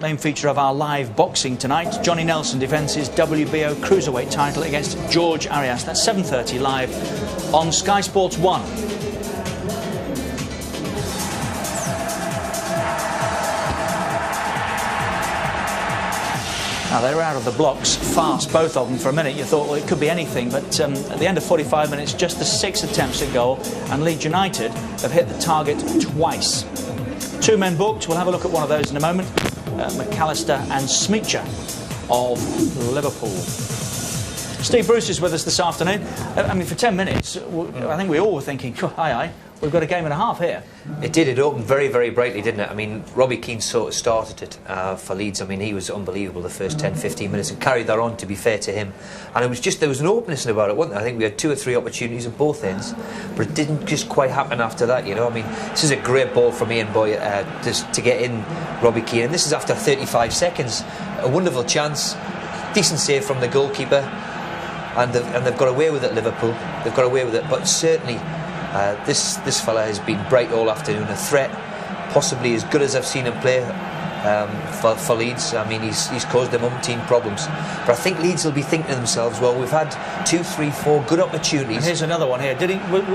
[SPEAKER 3] Main feature of our live boxing tonight. Johnny Nelson defends his WBO Cruiserweight title against George Arias. That's 7:30 live on Sky Sports 1. Now, they were out of the blocks fast, both of them. For a minute you thought, well, it could be anything, but at the end of 45 minutes, just the 6 attempts at goal, and Leeds United have hit the target twice. 2 men booked. We'll have a look at one of those in a moment. McAllister and Šmicer of Liverpool. Steve Bruce is with us this afternoon. I mean, for 10 minutes, I think we all were thinking, aye, we've got a game and a half here.
[SPEAKER 4] It did. It opened very, very brightly, didn't it? I mean, Robbie Keane sort of started it for Leeds. I mean, he was unbelievable the first 10-15 minutes and carried that on, to be fair to him. And it was just, there was an openness about it, wasn't there? I think we had 2 or 3 opportunities at both ends, but it didn't just quite happen after that, you know. I mean, this is a great ball from Ian Bowyer just to get in Robbie Keane, and this is after 35 seconds. A wonderful chance, decent save from the goalkeeper, and they've got away with it, Liverpool. They've got away with it, but certainly this fella has been bright all afternoon, a threat, possibly as good as I've seen him play for Leeds. I mean, he's caused them umpteen problems. But I think Leeds will be thinking to themselves, well, we've had 2, 3, 4 good opportunities.
[SPEAKER 3] And here's another one here.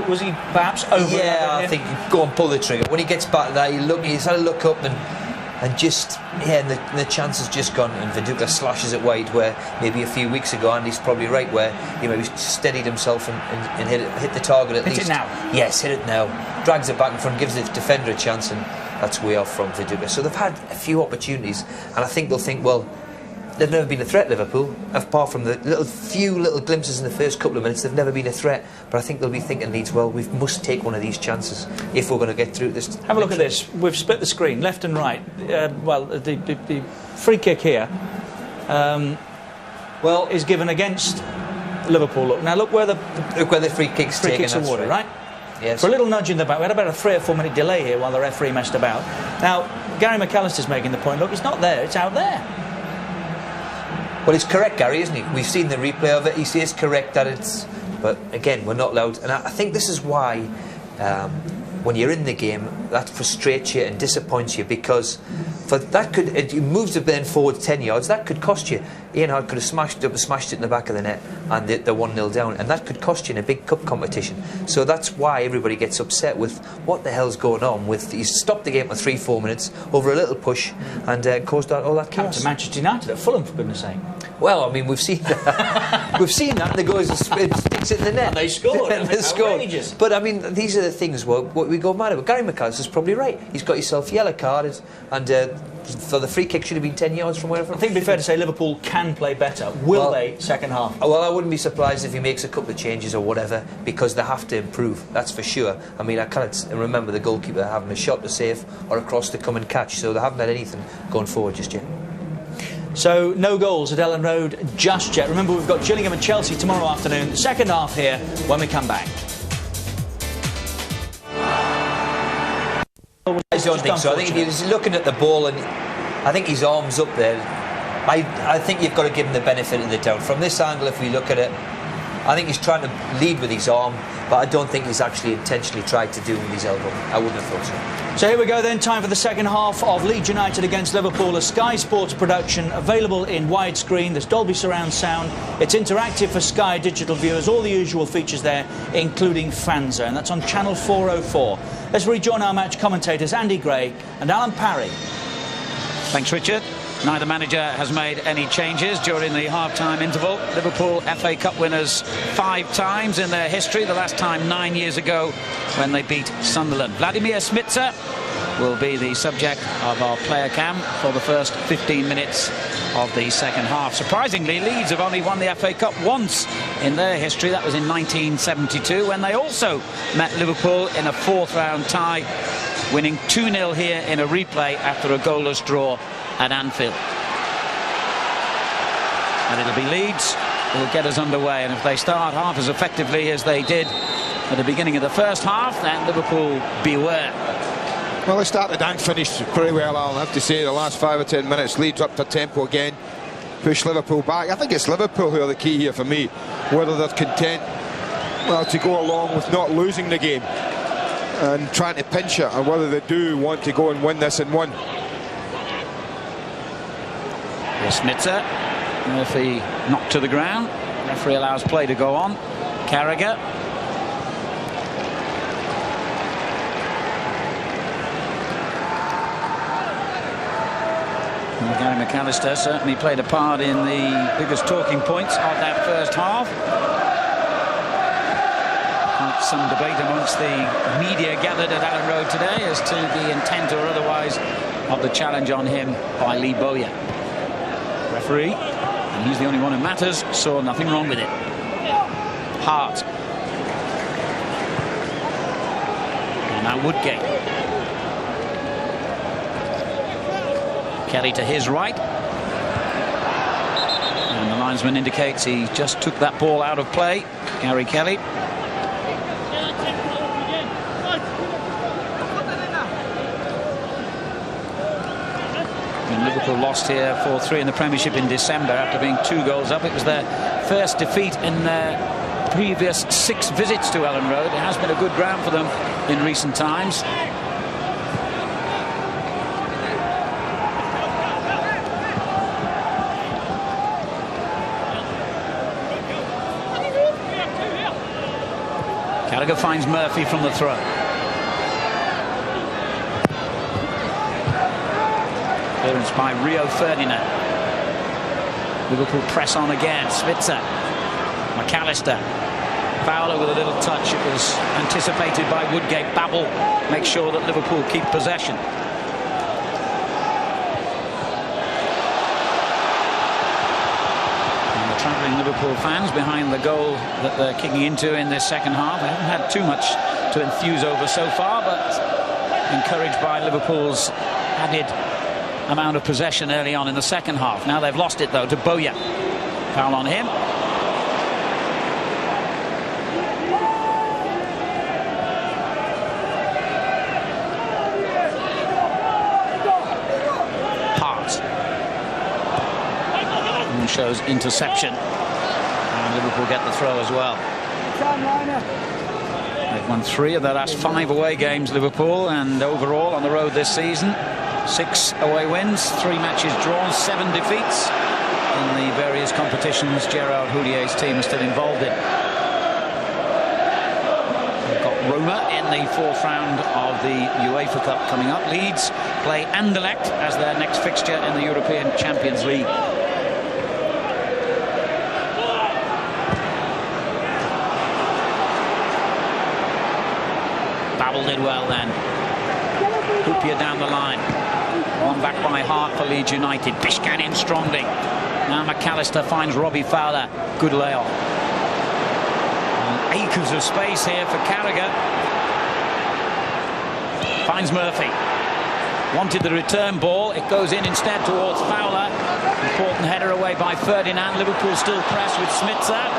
[SPEAKER 3] Was he perhaps over?
[SPEAKER 4] Yeah, I think go and pull the trigger. When he gets back to that, he's had a look up and just, yeah, and the chance has just gone, and Viduka slashes it wide, where maybe a few weeks ago, Andy's probably right, where he maybe steadied himself and hit the target at least.
[SPEAKER 3] Hit it now.
[SPEAKER 4] Yes, hit it now. Drags it back in front, gives the defender a chance, and that's way off from Viduka. So they've had a few opportunities, and I think they'll think, well, they've never been a threat, Liverpool, apart from the few little glimpses in the first couple of minutes. They've never been a threat, but I think they'll be thinking, Leeds, well, we must take one of these chances if we're going to get through this.
[SPEAKER 3] Have a look at this. We've split the screen, left and right. Well, the free kick here, well, is given against Liverpool. Look now, look where the
[SPEAKER 4] free kick's taken.
[SPEAKER 3] Free kicks awarded, right?
[SPEAKER 4] Yes.
[SPEAKER 3] For a little nudge in the back. We had about a 3 or 4 minute delay here while the referee messed about. Now, Gary McAllister's making the point. Look, it's not there; it's out there.
[SPEAKER 4] Well, it's correct, Gary, isn't he? We've seen the replay of it. He says correct that it's... But, again, we're not allowed... And I think this is why, when you're in the game, that frustrates you and disappoints you, because it moves the then forward 10 yards. That could cost you. Ian Harte could have smashed it in the back of the net, and they're 1-0 down, and that could cost you in a big cup competition. So that's why everybody gets upset with what the hell's going on. He's stopped the game for 3-4 minutes over a little push, and caused all that chaos.
[SPEAKER 3] To Manchester United at Fulham, for goodness sake.
[SPEAKER 4] Well, I mean, we've seen that. We've seen that. And the goes and sticks it in the net.
[SPEAKER 3] And they scored.
[SPEAKER 4] And they scored. But I mean, these are the things what we go mad about. Gary McAllister's probably right. He's got himself yellow carded, and for the free kick should have been 10 yards from wherever.
[SPEAKER 3] I think it'd be fair to say Liverpool can play better. Will they, second half?
[SPEAKER 4] Well, I wouldn't be surprised if he makes a couple of changes or whatever, because they have to improve, that's for sure. I mean, I can't remember the goalkeeper having a shot to save or a cross to come and catch, so they haven't had anything going forward just yet.
[SPEAKER 3] So, no goals at Elland Road just yet. Remember, we've got Gillingham and Chelsea tomorrow afternoon. The second half here when we come back.
[SPEAKER 4] I don't think so. I think if he's looking at the ball and I think his arm's up there, I think you've got to give him the benefit of the doubt. From this angle, if we look at it, I think he's trying to lead with his arm, but I don't think he's actually intentionally tried to do with his elbow. I wouldn't have thought so.
[SPEAKER 3] So here we go then, time for the second half of Leeds United against Liverpool, a Sky Sports production, available in widescreen. There's Dolby surround sound, it's interactive for Sky digital viewers, all the usual features there, including Fan Zone. That's on channel 404. Let's rejoin our match commentators Andy Gray and Alan Parry.
[SPEAKER 2] Thanks, Richard. Neither manager has made any changes during the half-time interval. Liverpool FA Cup winners 5 times in their history, the last time 9 years ago when they beat Sunderland. Vladimír Šmicer will be the subject of our player cam for the first 15 minutes of the second half. Surprisingly, Leeds have only won the FA Cup once in their history. That was in 1972, when they also met Liverpool in a fourth-round tie, winning 2-0 here in a replay after a goalless draw at Anfield. And it'll be Leeds who will get us underway, and if they start half as effectively as they did at the beginning of the first half, then Liverpool beware.
[SPEAKER 1] Well, they started and finished pretty well, Alan. I have to say, the last 5 or 10 minutes, Leeds up to tempo again, push Liverpool back. I think it's Liverpool who are the key here for me, whether they're content, well, to go along with not losing the game and trying to pinch it, or whether they do want to go and win this in one.
[SPEAKER 2] Šmicer, Murphy knocked to the ground. Referee allows play to go on. Carragher. Gary McAllister certainly played a part in the biggest talking points of that first half. Some debate amongst the media gathered at Elland Road today as to the intent or otherwise of the challenge on him by Lee Bowyer. Referee, and he's the only one who matters, saw nothing wrong with it. Harte. And now Woodgate. Kelly to his right. And the linesman indicates he just took that ball out of play. Garry Kelly. Liverpool lost here 4-3 in the Premiership in December after being 2 goals up. It was their first defeat in their previous 6 visits to Elland Road. It has been a good ground for them in recent times. Carragher finds Murphy from the throw. Clearance by Rio Ferdinand. Liverpool press on again. Šmicer. McAllister. Fowler with a little touch. It was anticipated by Woodgate. Babbel makes sure that Liverpool keep possession. And the travelling Liverpool fans behind the goal that they're kicking into in this second half. They haven't had too much to enthuse over so far, but encouraged by Liverpool's added amount of possession early on in the second half. Now they've lost it though to Bowyer. Foul on him. Harte. And shows interception. And Liverpool get the throw as well. They've won 3 of their last 5 away games, Liverpool, and overall on the road this season, 6 away wins, 3 matches drawn, 7 defeats in the various competitions Gérard Houllier's team is still involved in. We've got Roma in the 4th round of the UEFA Cup coming up. Leeds play Anderlecht as their next fixture in the European Champions League. Babbel did well then. Hyypiä down the line. One back by Harte for Leeds United. Bišcán in strongly. Now McAllister finds Robbie Fowler. Good layoff. Acres of space here for Carragher. Finds Murphy. Wanted the return ball. It goes in instead towards Fowler. Important header away by Ferdinand. Liverpool still press with Šmicer.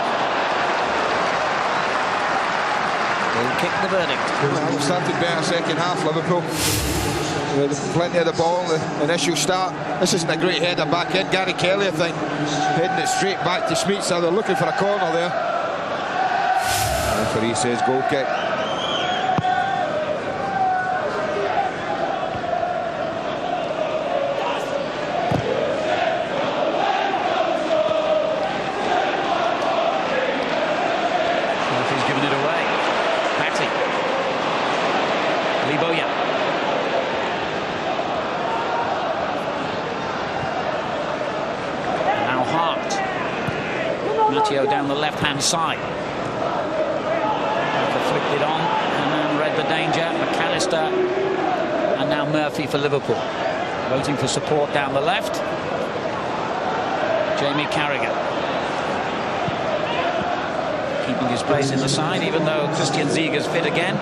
[SPEAKER 2] They'll kick the verdict.
[SPEAKER 1] Well, started better second half, Liverpool. Plenty of the ball in the initial start. This isn't a great header back in. Garry Kelly, I think, heading it straight back to Šmicer. They're looking for a corner there. Referee says goal kick.
[SPEAKER 2] Murphy's given it away. Batty. Bowyer. Matteo down the left-hand side. Flicked it on and then read the danger. McAllister and And now Murphy for Liverpool. Waiting for support down the left. Jaime Carragher. Keeping his place in the side, even though Christian Ziege's fit again.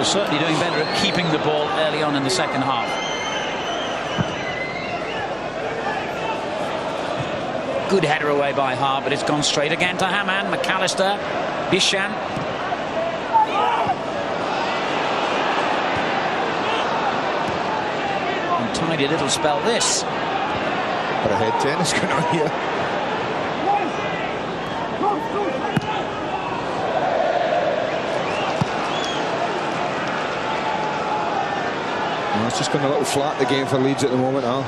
[SPEAKER 2] Certainly doing better at keeping the ball early on in the second half. Good header away by Harte, but it's gone straight again to Hamann. McAllister, Bišcán. Tidy little spell this.
[SPEAKER 1] Bit of head tennis going on here. It's just gone a little flat, the game for Leeds at the moment, Al.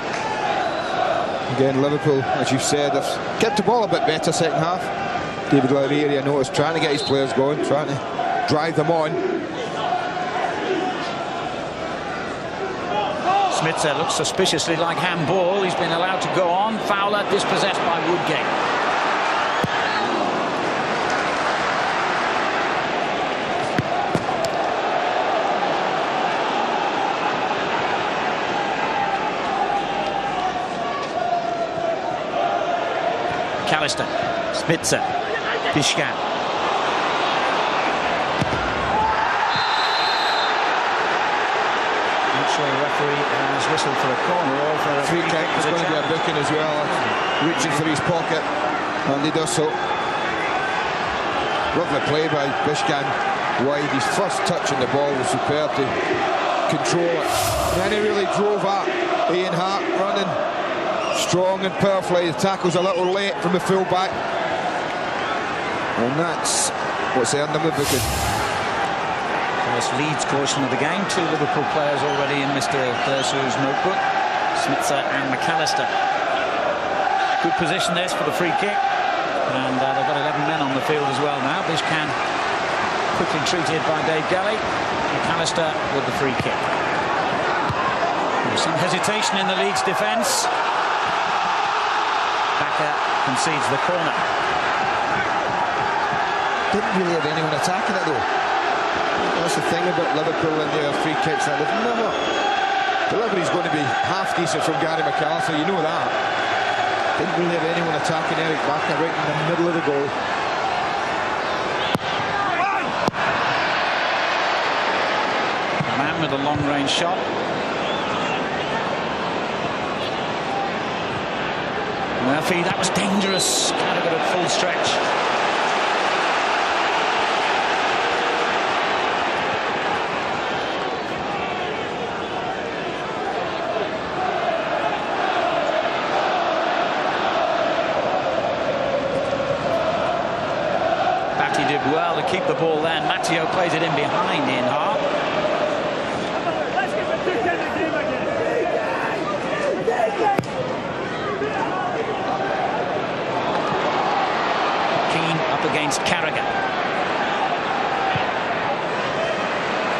[SPEAKER 1] Again, Liverpool, as you've said, have kept the ball a bit better second half. David O'Leary, I noticed, trying to get his players going, trying to drive them on.
[SPEAKER 2] Šmicer looks suspiciously like handball. He's been allowed to go on. Fowler dispossessed by Woodgate. McAllister, Šmicer, Bišcán. Not sure the referee has whistled for a corner or for a
[SPEAKER 1] free kick. There's going to be a booking as well. Reaching for his pocket, and he does so. Lovely play by Bišcán wide. His first touch on the ball was superb to control it. And then he really drove at Ian Harte, running strong and powerfully. The tackle's a little late from the full-back. And that's what's earned him the booking.
[SPEAKER 2] First Leeds caution of the game. 2 Liverpool players already in Mr. Thursou's notebook. Šmicer and McAllister. Good position this for the free kick. And they've got 11 men on the field as well now. Bišcán quickly treated by Dave Kelly. McAllister with the free kick. There's some hesitation in the Leeds defence. Bakke concedes the corner.
[SPEAKER 1] Didn't really have anyone attacking it though. That's the thing about Liverpool and their free kicks, that they've never. Delivery's going to be half decent from Gary McAllister, you know that. Didn't really have anyone attacking Eirik Bakke right in the middle of the goal.
[SPEAKER 2] A man with a long-range shot. Murphy, that was dangerous. Carragher at full stretch. Batty did well to keep the ball then. Matteo plays it in behind Ian Harte. Against Carragher.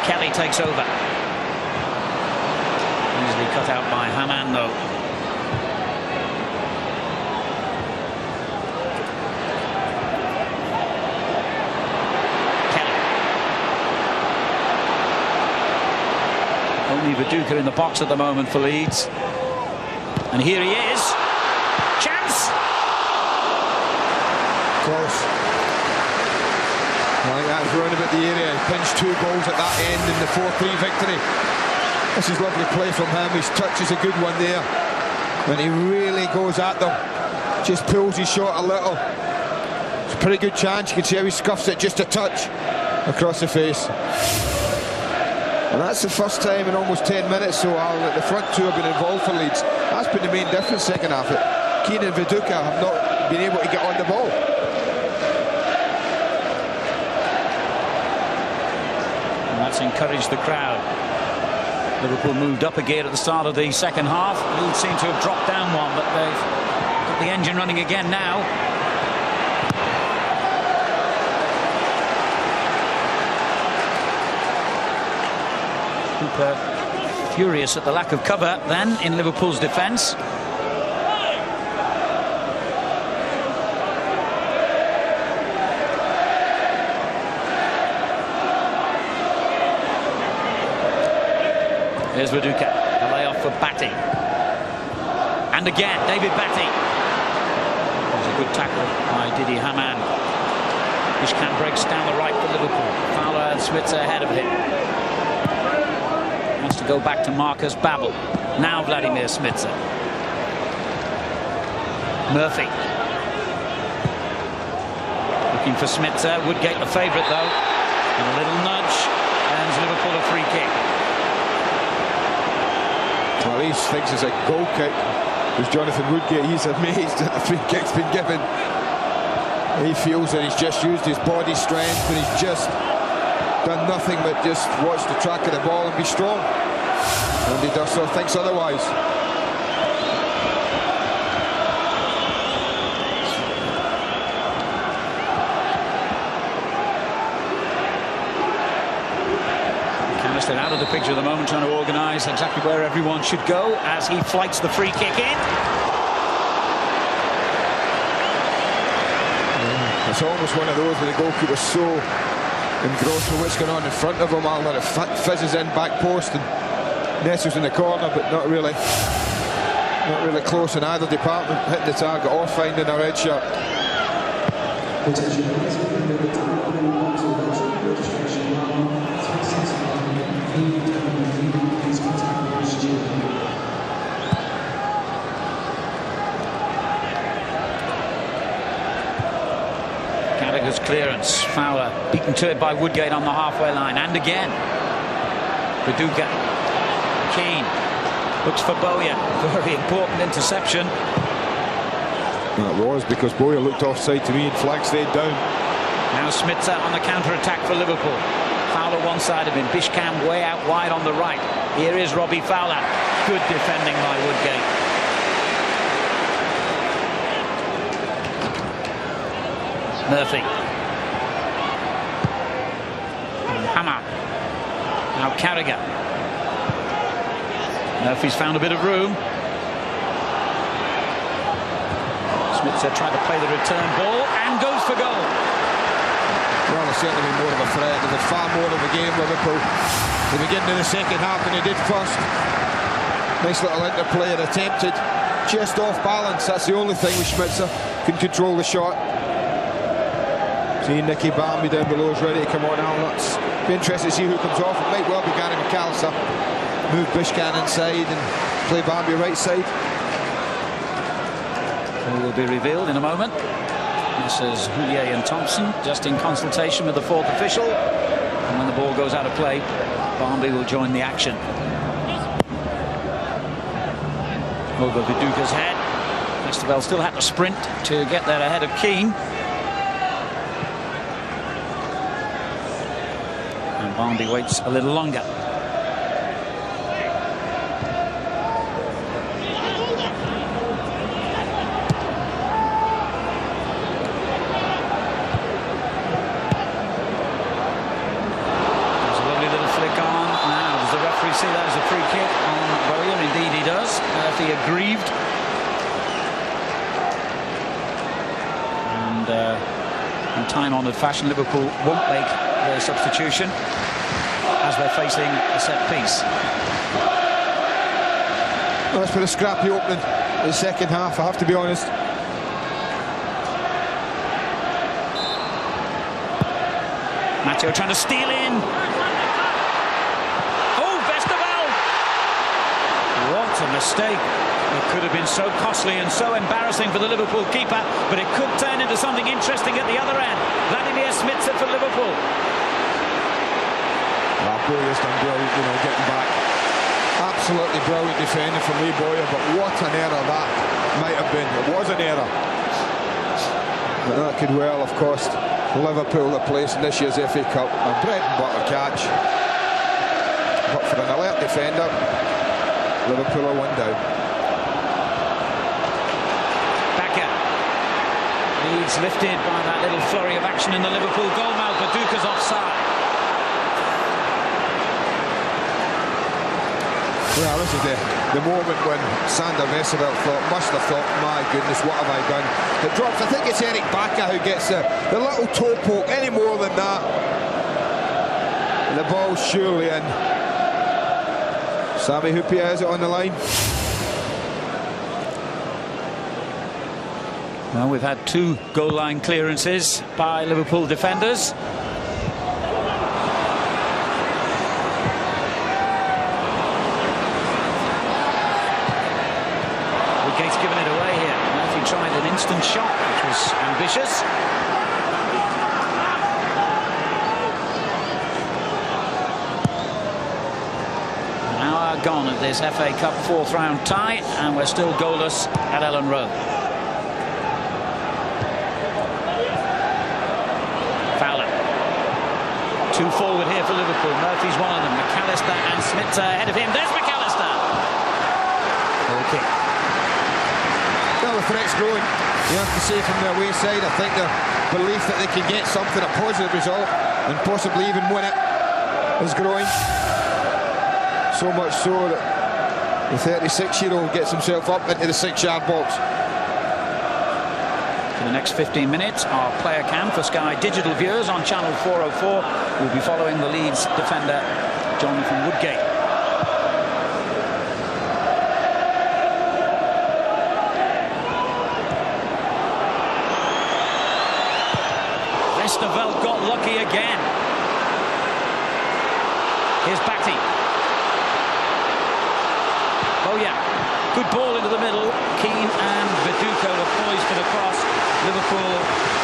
[SPEAKER 2] Kelly takes over. Easily cut out by Hamann though. Kelly. Only Viduka in the box at the moment for Leeds. And here he is. Chance!
[SPEAKER 1] Close. I think that's round about the area. He pinched 2 goals at that end in the 4-3 victory. This is lovely play from him. His touch is a good one there. When he really goes at them, just pulls his shot a little. It's a pretty good chance. You can see how he scuffs it just a touch across the face. And that's the first time in almost 10 minutes so the front 2 have been involved for Leeds. That's been the main difference second half. Keane and Viduka have not been able to get on the ball.
[SPEAKER 2] Encouraged the crowd. Liverpool moved up a gear at the start of the second half. Leeds seem to have dropped down one, but they've got the engine running again now. Cooper furious at the lack of cover then in Liverpool's defence. Here's Viduka, the layoff for Batty. And again, David Batty. That was a good tackle by Dietmar Hamann. Bišcán breaks down the right for Liverpool. Fowler and Šmicer ahead of him. Wants to go back to Markus Babbel. Now Vladimír Šmicer. Murphy. Looking for Šmicer. Woodgate the favourite though. And a little nudge. Earns Liverpool a free kick.
[SPEAKER 1] Well, he thinks it's a goal kick. There's Jonathan Woodgate. He's amazed that the free kick's been given. He feels that he's just used his body strength, but he's just done nothing but just watch the track of the ball and be strong. And he does so, thinks otherwise.
[SPEAKER 2] McAllister out of the picture at the moment, trying to organise exactly where everyone should go as he flights the free kick in.
[SPEAKER 1] It's almost one of those where the goalkeeper's so engrossed with what's going on in front of him. I'll let it fizzes in back post and nestles in the corner, but not really close in either department, hitting the target or finding a red shirt.
[SPEAKER 2] Carragher's clearance. Fowler beaten to it by Woodgate on the halfway line, and again Viduka. Keane looks for Bowyer. Very important interception.
[SPEAKER 1] That was because Bowyer looked offside to me and flag stayed down.
[SPEAKER 2] Now Šmicer on the counter-attack for Liverpool. Fowler one side of him. Bišcán way out wide on the right. Here is Robbie Fowler. Good defending by Woodgate. Murphy. And Hamann. Now Carragher. Murphy's found a bit of room. Šmicer tried to play the return ball and goes for goal.
[SPEAKER 1] Well, they've certainly been more of a threat. They've had far more of a game, Liverpool. They begin in the second half than they did first. Nice little interplay and attempted. Just off balance. That's the only thing with Šmicer. Can control the shot. See Nicky Barmby down below is ready to come on now. Let's be interested to see who comes off. It might well be Garry McAllister. Move Bišcán inside and play Barmby right side.
[SPEAKER 2] It will be revealed in a moment. This is Houllier and Thompson just in consultation with the fourth official. And when the ball goes out of play, Barmby will join the action. Over Viduka's head. Westerveld still had to sprint to get there ahead of Keane. And Barmby waits a little longer. See that as a free kick on Bowyer. Indeed he does. Murphy aggrieved. And in time-honoured fashion, Liverpool won't make their substitution as they're facing a set piece.
[SPEAKER 1] Well, that's been a scrappy opening in the second half, I have to be honest.
[SPEAKER 2] Matteo trying to steal in. What a mistake. It could have been so costly and so embarrassing for the Liverpool keeper, but it could turn into something interesting at the other end. Vladimír Šmicer for Liverpool.
[SPEAKER 1] Bowyer's done brilliant, getting back. Absolutely brilliant defending from Lee Bowyer, but what an error that might have been. It was an error. But that could well have cost Liverpool a place in this year's FA Cup. A bread and butter catch. But for an alert defender, Liverpool are one down.
[SPEAKER 2] Bakke. Leeds lifted by that little flurry of action in the Liverpool goalmouth. Viduka's offside.
[SPEAKER 1] Well, this is the moment when Sander Westerveld must have thought, my goodness, what have I done? It drops. I think it's Eirik Bakke who gets the little toe poke. Any more than that, the ball's surely in. Sami Hyypiä has it on the line.
[SPEAKER 2] Well, we've had 2 goal line clearances by Liverpool defenders. Woodgate's given it away here. Murphy tried an instant shot, which was ambitious. An hour gone of this FA Cup 4th round tie, and we're still goalless at Elland Road. Fowler. 2 forward here for Liverpool. Murphy's one of them. McAllister and Šmicer ahead of him. There's McAllister. Okay.
[SPEAKER 1] Well, the threat's growing. You have to say from their away side, I think the belief that they can get something, a positive result, and possibly even win it, is growing. So much so that the 36-year-old gets himself up into the 6-yard box.
[SPEAKER 2] For the next 15 minutes, our player cam for Sky digital viewers on channel 404 will be following the Leeds defender Jonathan Woodgate. Westerveld got lucky again. Here's Batty. Bowyer. Good ball into the middle. Keane and Viduka were poised for the cross. Liverpool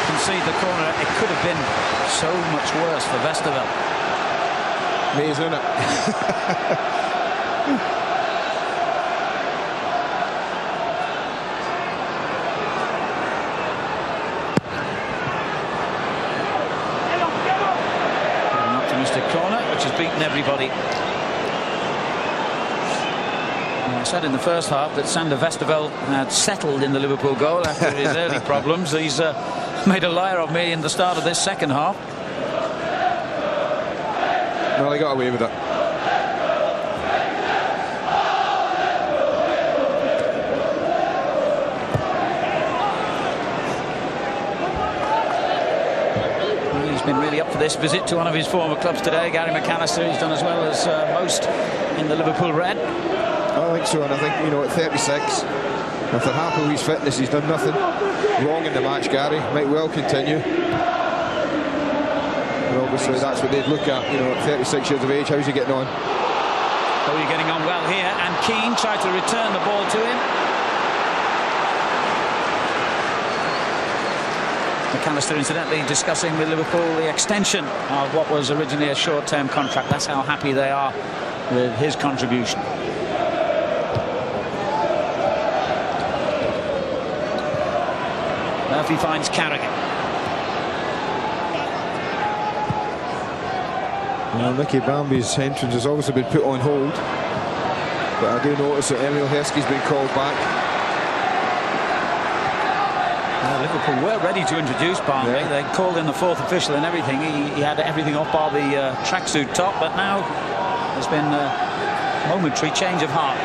[SPEAKER 2] concede the corner. It could have been so much worse for Westerveld.
[SPEAKER 1] Amazing, isn't it?
[SPEAKER 2] An optimistic corner, which has beaten everybody. I said in the first half that Sander Westerveld had settled in the Liverpool goal after his early problems. He's made a liar of me in the start of this second half.
[SPEAKER 1] Well, he got away with it.
[SPEAKER 2] He's been really up for this visit to one of his former clubs today. Gary McAllister, he's done as well as most in the Liverpool red.
[SPEAKER 1] I think so, and I think, you know, at 36, if they're happy with his fitness, he's done nothing wrong in the match, Gary. Might well continue. And obviously that's what they'd look at, you know, at 36 years of age. How's he getting on?
[SPEAKER 2] Oh, you're getting on well here, and Keane tried to return the ball to him. McAllister, incidentally, discussing with Liverpool the extension of what was originally a short-term contract. That's how happy they are with his contribution. Murphy finds Carragher.
[SPEAKER 1] Well, Nicky Bambi's entrance has obviously been put on hold, but I do notice that Emile Heskey's been called back.
[SPEAKER 2] Well, Liverpool were ready to introduce Bambi.
[SPEAKER 1] Yeah.
[SPEAKER 2] They called in the 4th official and everything. He had everything off bar the tracksuit top, but now there's been a momentary change of heart.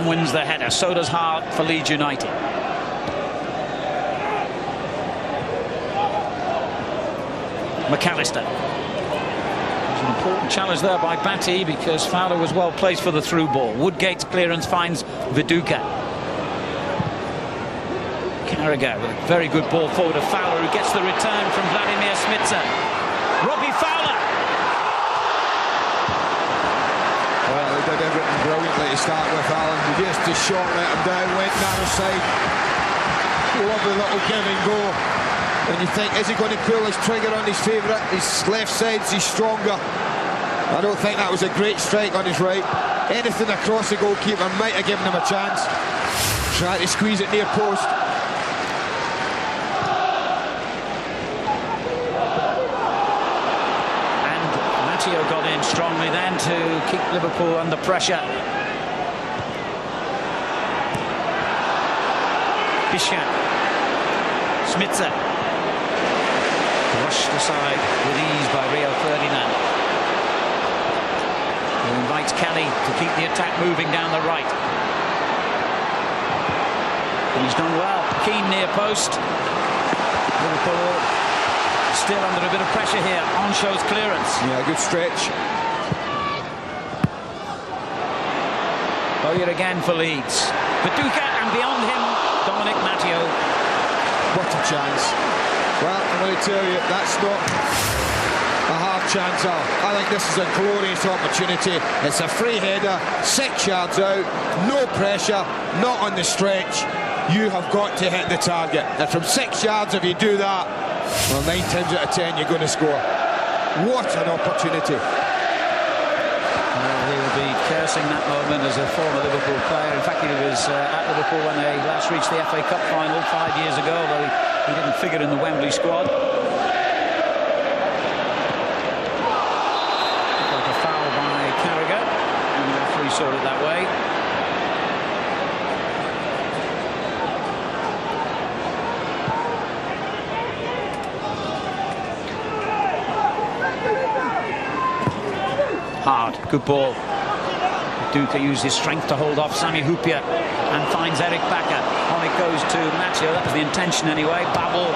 [SPEAKER 2] Wins the header, so does Harte for Leeds United. McAllister. There's an important challenge there by Batty because Fowler was well placed for the through ball. Woodgate's clearance finds Viduka. Carragher with a very good ball forward to Fowler, who gets the return from Vladimír Šmicer. Robbie Fowler.
[SPEAKER 1] Well, he did everything brilliantly to start with, Alan. He just shot, let him down, went narrow side. Lovely little give and go. And you think, is he going to pull his trigger on his favourite? His left side's he's stronger. I don't think that was a great strike on his right. Anything across the goalkeeper might have given him a chance. Try to squeeze it near post.
[SPEAKER 2] Matteo got in strongly then to keep Liverpool under pressure. Bišcán. Šmicer. Brushed aside with ease by Rio Ferdinand. He invites Kelly to keep the attack moving down the right. And he's done well. Keane near post. Liverpool still under a bit of pressure here. Henchoz clearance.
[SPEAKER 1] Yeah, good stretch.
[SPEAKER 2] Bowyer again for Leeds. Viduka, and beyond him, Dominic Matteo.
[SPEAKER 1] What a chance. Well, I'm going to tell you, that's not a hard chance. I think this is a glorious opportunity. It's a free header, 6 yards out, no pressure, not on the stretch. You have got to hit the target. And from 6 yards, if you do that, well, 9 times out of 10, you're going to score. What an opportunity.
[SPEAKER 2] He will be cursing that moment as a former Liverpool player. In fact, he was at Liverpool when they last reached the FA Cup final 5 years ago, though he didn't figure in the Wembley squad. Like a foul by Carragher, and the referee saw it that way. Hard, good ball. Viduka used his strength to hold off Sami Hyypiä and finds Eirik Bakke. On it goes to Matteo, that was the intention anyway. Babbel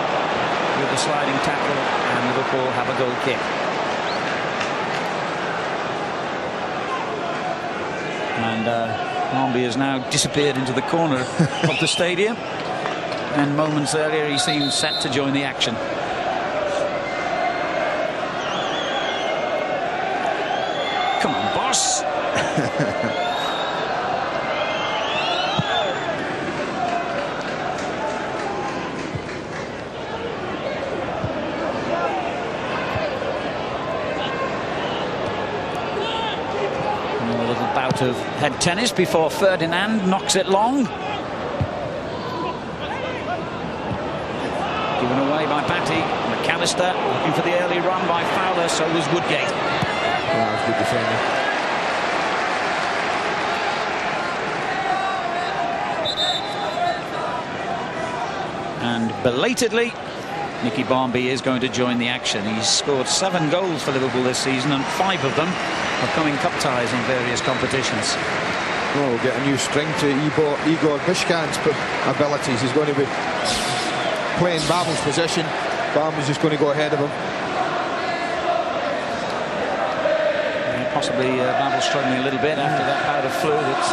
[SPEAKER 2] with the sliding tackle, and Liverpool have a goal kick. And Barmby has now disappeared into the corner of the stadium, and moments earlier he seemed set to join the action. Come on, boss. A little bout of head tennis before Ferdinand knocks it long. Given away by Batty. McAllister looking for the early run by Fowler, so was Woodgate.
[SPEAKER 1] Well, that's good defending.
[SPEAKER 2] And belatedly, Nicky Barmby is going to join the action. He's scored 7 goals for Liverpool this season, and 5 of them have come in cup ties in various competitions.
[SPEAKER 1] Well, we'll get a new string to Igor Bišcán's abilities. He's going to be playing Babbel's position. Barmby's just going to go ahead of him.
[SPEAKER 2] Possibly Babbel struggling a little bit after that bout of flu that's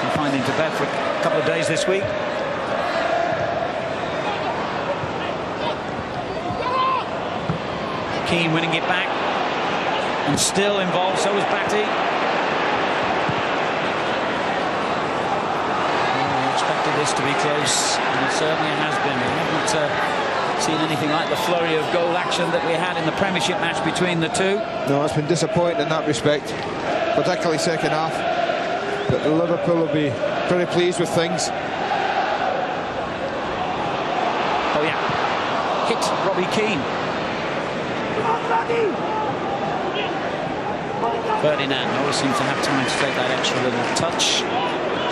[SPEAKER 2] confined him to bed for a couple of days this week. Keane winning it back and still involved, so is Batty. We expected this to be close, and it certainly has been. We haven't seen anything like the flurry of goal action that we had in the Premiership match between the two.
[SPEAKER 1] No, it's been disappointing in that respect, particularly second half. But Liverpool will be very pleased with things.
[SPEAKER 2] Oh yeah, hit Robbie Keane. Ferdinand always seems to have time to take that extra little touch.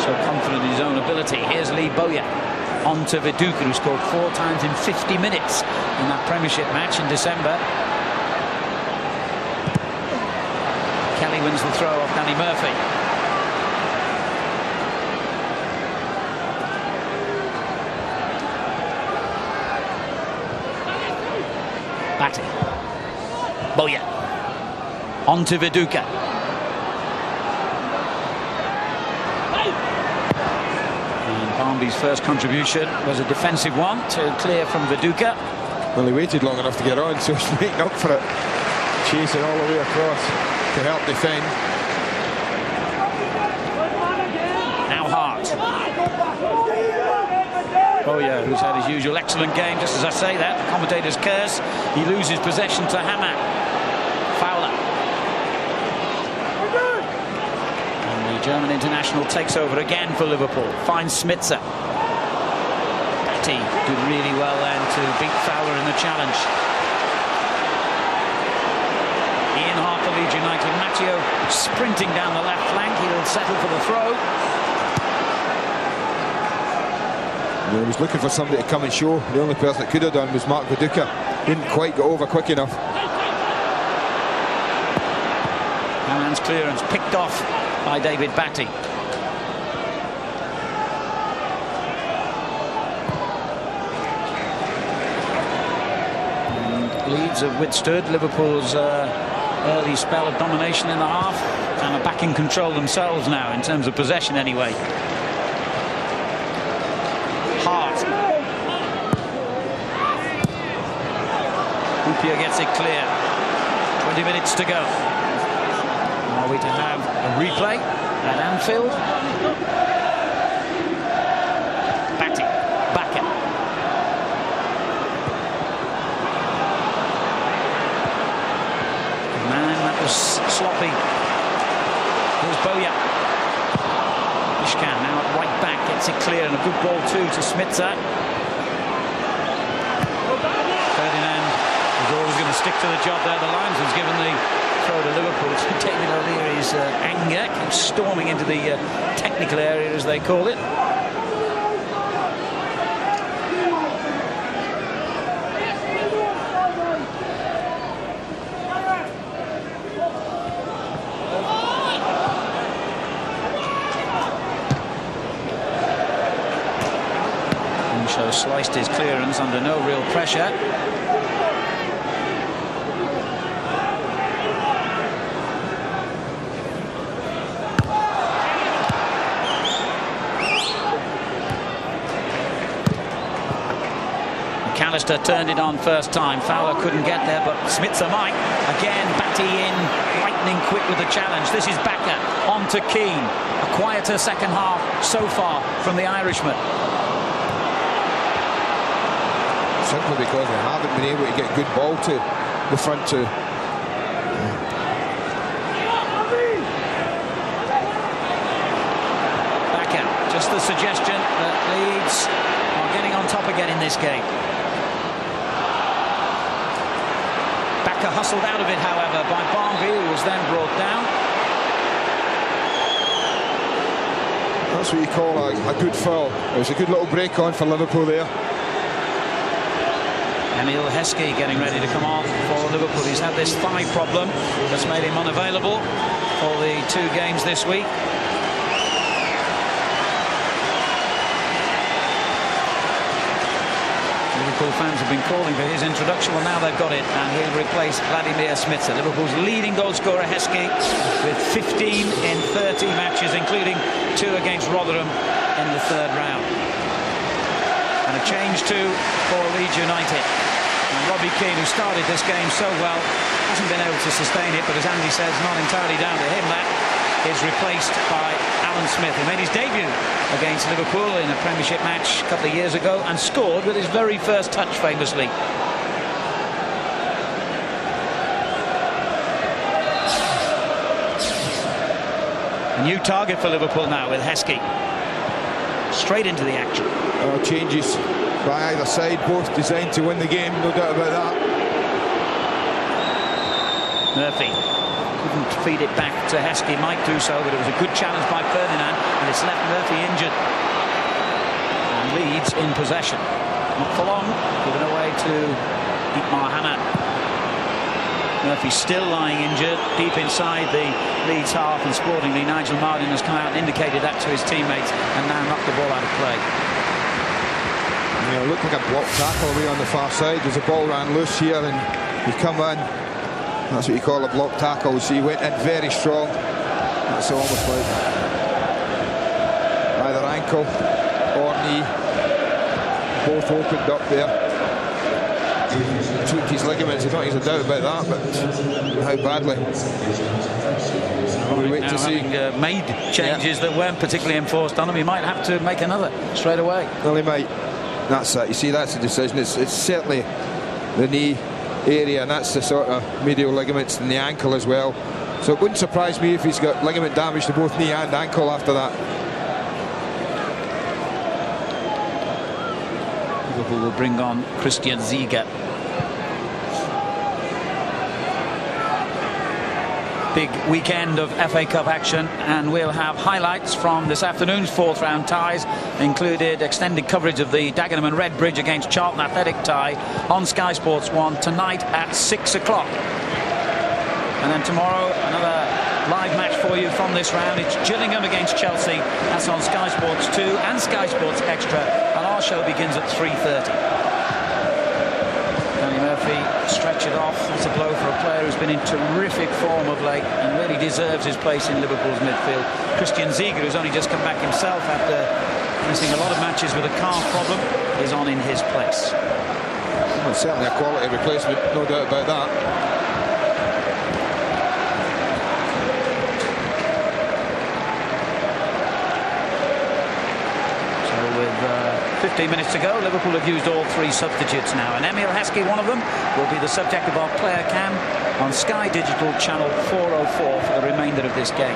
[SPEAKER 2] So confident in his own ability. Here's Bowyer on to Viduka, who scored 4 times in 50 minutes in that Premiership match in December. Kelly wins the throw off Danny Murphy. Batty. Bowyer. On to Viduka. Barmby's first contribution was a defensive one to clear from Viduka.
[SPEAKER 1] Well, he waited long enough to get on, so he's making up for it. Chasing all the way across to help defend.
[SPEAKER 2] Now Harte. Bowyer, who's had his usual excellent game, just as I say that, the commentator's curse. He loses possession to Hamann. Fowler. German international takes over again for Liverpool. Finds Šmicer. Batty did really well then to beat Fowler in the challenge. Ian Harte, Leeds United. Matteo sprinting down the left flank. He'll settle for the throw.
[SPEAKER 1] He was looking for somebody to come and show. The only person that could have done was Mark Viduka. Didn't quite get over quick enough.
[SPEAKER 2] Hamann's clearance picked off by David Batty. Leeds have withstood Liverpool's early spell of domination in the half and are back in control themselves now, in terms of possession anyway. Harte. Hyypiä gets it clear. 20 minutes to go. Are we to have a replay at Anfield? Batty. Bakke. Man, that was sloppy. Here's Bowyer. Bišcán now at right back, gets it clear, and a good ball too to Šmicer. Ferdinand was always going to stick to the job there. The linesman's given the throw to Liverpool. David O'Leary's anger keeps storming into the technical area, as they call it. Henchoz sliced his clearance under no real pressure. McAllister turned it on first time. Fowler couldn't get there, but Šmicer might. Again, Batty in, lightning quick with the challenge. This is Bakke on to Keane. A quieter second half so far from the Irishman.
[SPEAKER 1] Simply because they haven't been able to get good ball to the front two.
[SPEAKER 2] Bakke, just the suggestion that Leeds are getting on top again in this game. Bakke hustled out of it, however, by Barnby, who was then brought down.
[SPEAKER 1] That's what you call a good foul. It was a good little break on for Liverpool there.
[SPEAKER 2] Emile Heskey getting ready to come off for Liverpool. He's had this thigh problem that's made him unavailable for the 2 games this week. Liverpool fans have been calling for his introduction. Well, now they've got it, and he'll replace Vladimír Šmicer. Liverpool's leading goal scorer, Heskey, with 15 in 30 matches, including 2 against Rotherham in the 3rd round. And a change too for Leeds United. And Robbie Keane, who started this game so well, hasn't been able to sustain it, but as Andy says, not entirely down to him. That is replaced by Alan Smith, who made his debut against Liverpool in a Premiership match a couple of years ago and scored with his very first touch, famously. A new target for Liverpool now with Heskey. Straight into the action.
[SPEAKER 1] Changes by either side, both designed to win the game, no doubt about that.
[SPEAKER 2] Murphy couldn't feed it back to Heskey, might do so, but it was a good challenge by Ferdinand, and it's left Murphy injured. And Leeds in possession. Not for long, given away to Dietmar Hamann. Murphy still lying injured, deep inside the Leeds half, and sportingly Nigel Martyn has come out and indicated that to his teammates, and now knocked the ball out of play.
[SPEAKER 1] Yeah, it looked like a block tackle away on the far side. There's a ball ran loose here, and he come in. That's what you call a block tackle. So he went in very strong. That's almost like either ankle or knee. Both opened up there. Tweaked his ligaments. I don't think there's a doubt about that, but how badly?
[SPEAKER 2] We'll wait to see. Made changes that weren't particularly enforced on him, he might have to make another straight away.
[SPEAKER 1] Well, he might. That's it. You see, that's the decision. It's certainly the knee area, and that's the sort of medial ligaments and the ankle as well. So it wouldn't surprise me if he's got ligament damage to both knee and ankle after that.
[SPEAKER 2] Liverpool will bring on Christian Ziege. big weekend of FA Cup action, and we'll have highlights from this afternoon's fourth round ties. Included extended coverage of the Dagenham and Redbridge against Charlton Athletic tie on Sky Sports 1 tonight at 6 o'clock. And then tomorrow another live match for you from this round. It's Gillingham against Chelsea. That's on Sky Sports 2 and Sky Sports Extra, and our show begins at 3:30. Danny Murphy stretch it off. That's a blow for a player who's been in terrific form of late and really deserves his place in Liverpool's midfield. Christian Ziege, who's only just come back himself after missing a lot of matches with a calf problem, is on in his place.
[SPEAKER 1] Well, certainly a quality replacement, no doubt about that.
[SPEAKER 2] So with 15 minutes to go, Liverpool have used all three substitutes now, and Emile Heskey, one of them, will be the subject of our player cam on Sky Digital channel 404 for the remainder of this game.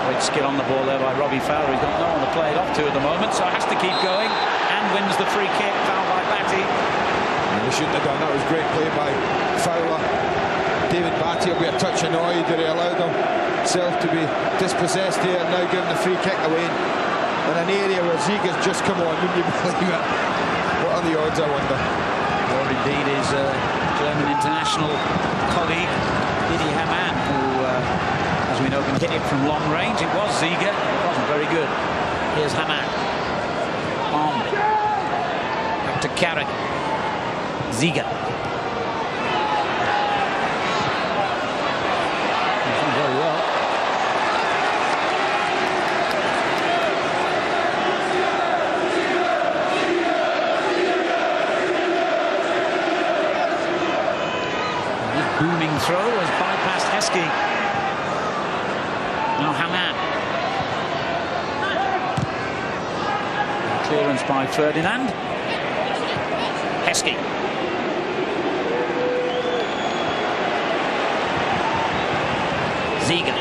[SPEAKER 2] Great skill on the ball there by Robbie Fowler. He's got no one to play it off to at the moment, so has to keep going, and wins the free kick, fouled by Batty.
[SPEAKER 1] He shouldn't have done that. It was great play by Fowler. David Batty will be a touch annoyed that he allowed himself to be dispossessed here, and now giving the free kick away in an area where Ziege's just come on. Wouldn't you believe it? What are the odds, I wonder?
[SPEAKER 2] Or indeed his German international colleague Dietmar Hamann, who as we know can hit it from long range. It was Ziege, it wasn't very good. Here's Hamann. On. Back to Carragher. Ziege. Very well. Booming throw has bypassed Heskey. Now Hamann. Clearance by Ferdinand. Heskey. Ziege.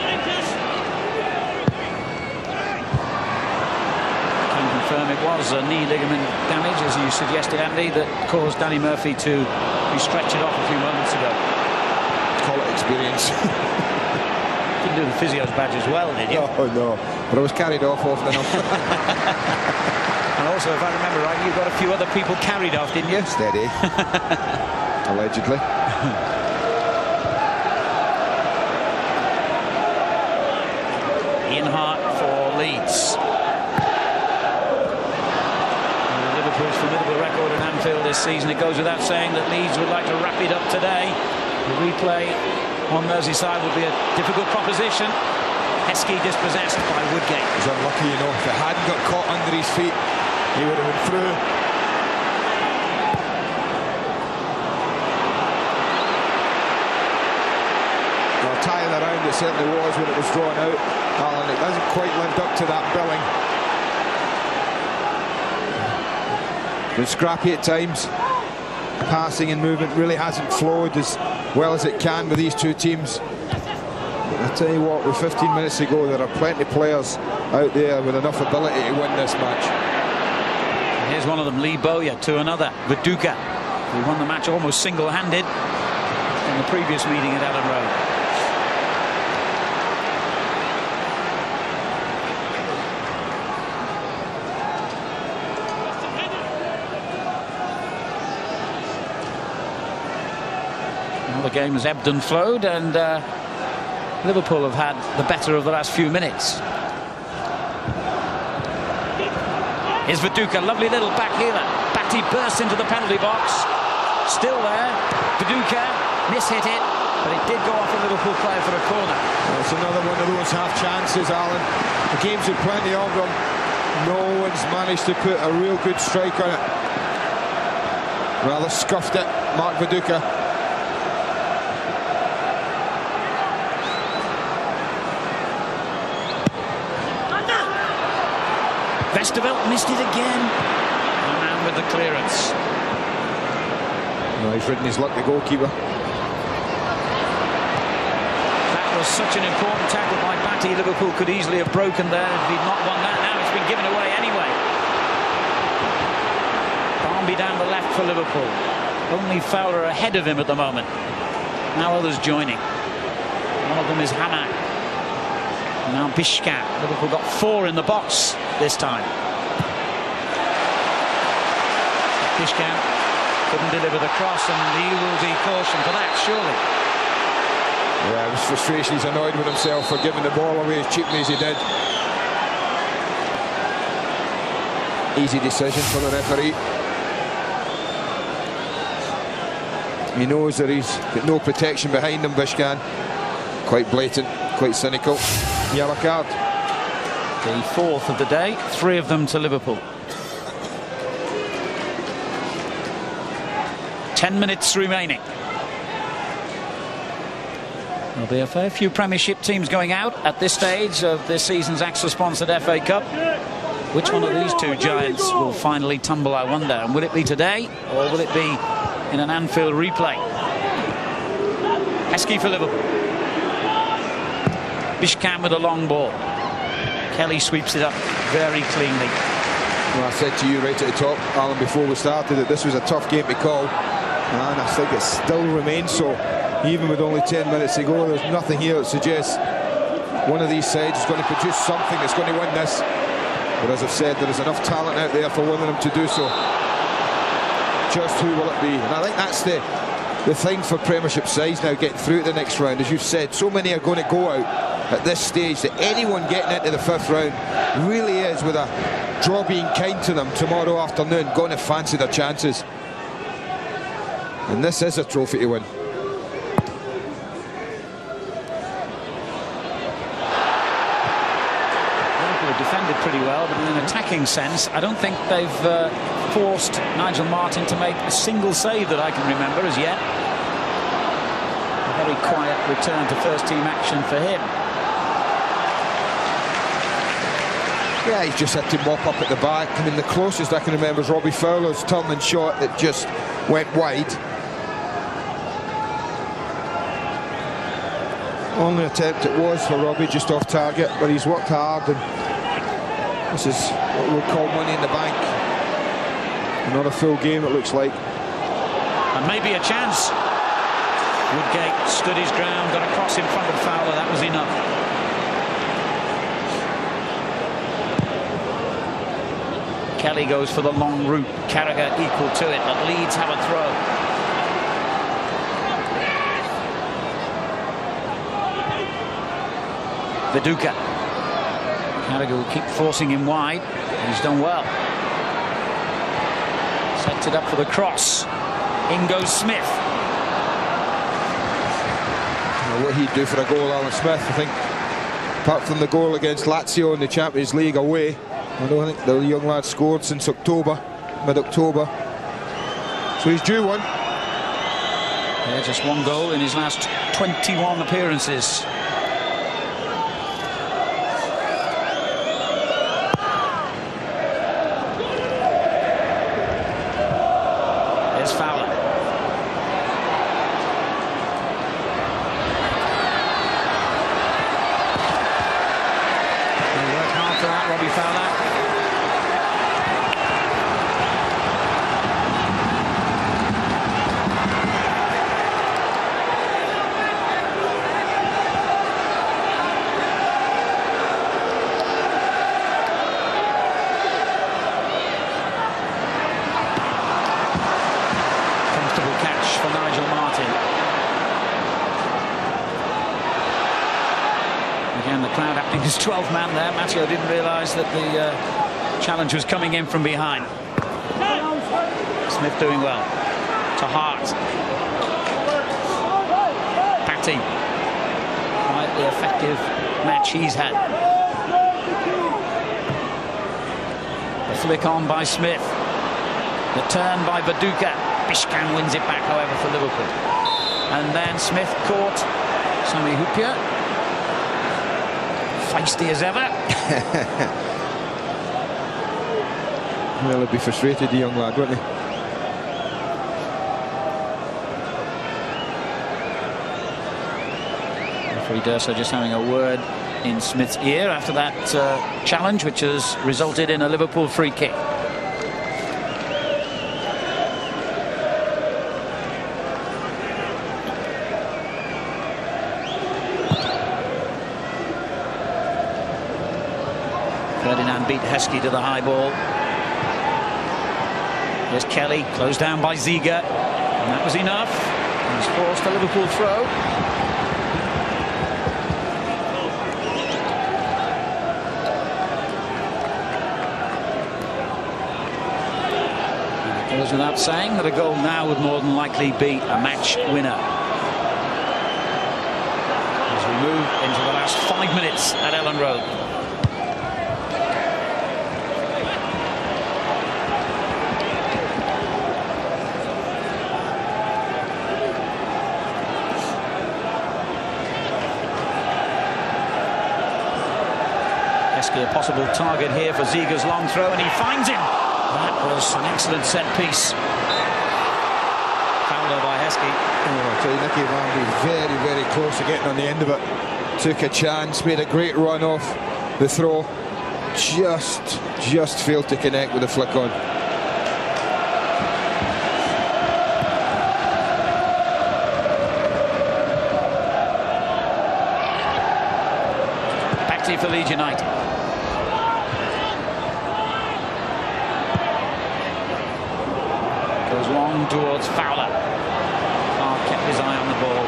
[SPEAKER 2] Can confirm it was a knee ligament damage, as you suggested, Andy, that caused Danny Murphy to stretch it off a few moments ago.
[SPEAKER 1] Call it experience.
[SPEAKER 2] Didn't do the physio's badge as well, did you?
[SPEAKER 1] Oh no, but I was carried off often enough.
[SPEAKER 2] And also, if I remember right, you got a few other people carried off, didn't you?
[SPEAKER 1] Steady. Allegedly.
[SPEAKER 2] Harte for Leeds. Liverpool's formidable record at Anfield this season. It goes without saying that Leeds would like to wrap it up today. The replay on Merseyside would be a difficult proposition. Heskey dispossessed by Woodgate.
[SPEAKER 1] He's unlucky, you know. If it hadn't got caught under his feet, he would have been through. Well, tying around it certainly was when it was drawn out. Alan, it hasn't quite lived up to that billing. Been scrappy at times. Passing and movement really hasn't flowed as well as it can with these two teams. I tell you what, with 15 minutes to go, there are plenty of players out there with enough ability to win this match.
[SPEAKER 2] Here's one of them, Bowyer, to another, Viduka, who won the match almost single-handed in the previous meeting at Elland Road. The game has ebbed and flowed, and Liverpool have had the better of the last few minutes. Here's Viduka, lovely little back healer. Batty bursts into the penalty box. Still there. Viduka mishit it, but it did go off a Liverpool player for a corner.
[SPEAKER 1] Well, it's another one of those half chances, Alan. The game's had plenty of them. No one's managed to put a real good strike on it. Rather scuffed it, Mark Viduka.
[SPEAKER 2] Westerveld missed it again. And man with the clearance.
[SPEAKER 1] No, he's ridden his luck, the goalkeeper.
[SPEAKER 2] That was such an important tackle by Batty. Liverpool could easily have broken there if he'd not won that. Now it's been given away anyway. Barnby down the left for Liverpool. Only Fowler ahead of him at the moment. Now others joining. One of them is Hamann. Now Bišcán. Liverpool got 4 in the box this time. Bišcán couldn't deliver the cross, and he will be cautioned for that, surely.
[SPEAKER 1] Yeah, it was frustration. He's annoyed with himself for giving the ball away as cheaply as he did. Easy decision for the referee. He knows that he's got no protection behind him, Bišcán. Quite blatant, quite cynical. Yellow card.
[SPEAKER 2] The 4th of the day, 3 of them to Liverpool. 10 minutes remaining. There'll be a fair few Premiership teams going out at this stage of this season's AXA-sponsored FA Cup. Which one of these two giants will finally tumble, I wonder? And will it be today, or will it be in an Anfield replay? Heskey for Liverpool. Bišcán with a long ball. Kelly sweeps it up very cleanly.
[SPEAKER 1] Well, I said to you right at the top, Alan, before we started, that this was a tough game to call, and I think it still remains so. Even with only 10 minutes to go, there's nothing here that suggests one of these sides is going to produce something that's going to win this. But as I've said, there is enough talent out there for one of them to do so. Just who will it be? And I think that's the thing for Premiership sides now, getting through to the next round. As you've said, so many are going to go out at this stage that anyone getting into the 5th round really is, with a draw being kind to them tomorrow afternoon, going to fancy their chances. And this is a trophy to win.
[SPEAKER 2] Defended pretty well, but in an attacking sense, I don't think they've forced Nigel Martyn to make a single save that I can remember as yet. A very quiet return to first-team action for him.
[SPEAKER 1] Yeah, he's just had to mop up at the back. I mean, the closest I can remember is Robbie Fowler's turning shot that just went wide. Only attempt it was for Robbie, just off target, but he's worked hard, and this is what we'll call money in the bank. Not a full game, it looks like.
[SPEAKER 2] And maybe a chance. Woodgate stood his ground, got a cross in front of Fowler, that was enough. Kelly goes for the long route, Carragher equal to it, but Leeds have a throw. Viduka. Carragher will keep forcing him wide. He's done well. Sets it up for the cross. In goes Smith.
[SPEAKER 1] Well, what he'd do for a goal, Alan Smith, I think, apart from the goal against Lazio in the Champions League away, I don't think the young lad scored since October, mid-October. So he's due one.
[SPEAKER 2] Yeah, just one goal in his last 21 appearances. His 12th man there. Matteo didn't realise that the challenge was coming in from behind. Smith doing well. To Harte. Batty. Quite the effective match he's had. The flick on by Smith. The turn by Viduka. Bišcán wins it back, however, for Liverpool. And then Smith caught Sami Hyypiä. Feisty as ever.
[SPEAKER 1] Well, he'll be frustrated, the young lad, won't he?
[SPEAKER 2] Referee Durso just having a word in Smith's ear after that challenge, which has resulted in a Liverpool free kick. Ferdinand beat Heskey to the high ball. Here's Kelly, closed down by Ziege, and that was enough. He's forced a Liverpool throw. It goes without saying that a goal now would more than likely be a match winner. As we move into the last 5 minutes at Elland Road. Heskey, a possible target here for Ziege's long throw, and he finds him. That was an excellent set piece. Fowler by Heskey.
[SPEAKER 1] Oh, I tell you, Nicky Bambi very, very close to getting on the end of it. Took a chance, made a great run off the throw. Just failed to connect with the flick on.
[SPEAKER 2] Batty for Leeds United. Goes long towards Fowler. Harte kept his eye on the ball.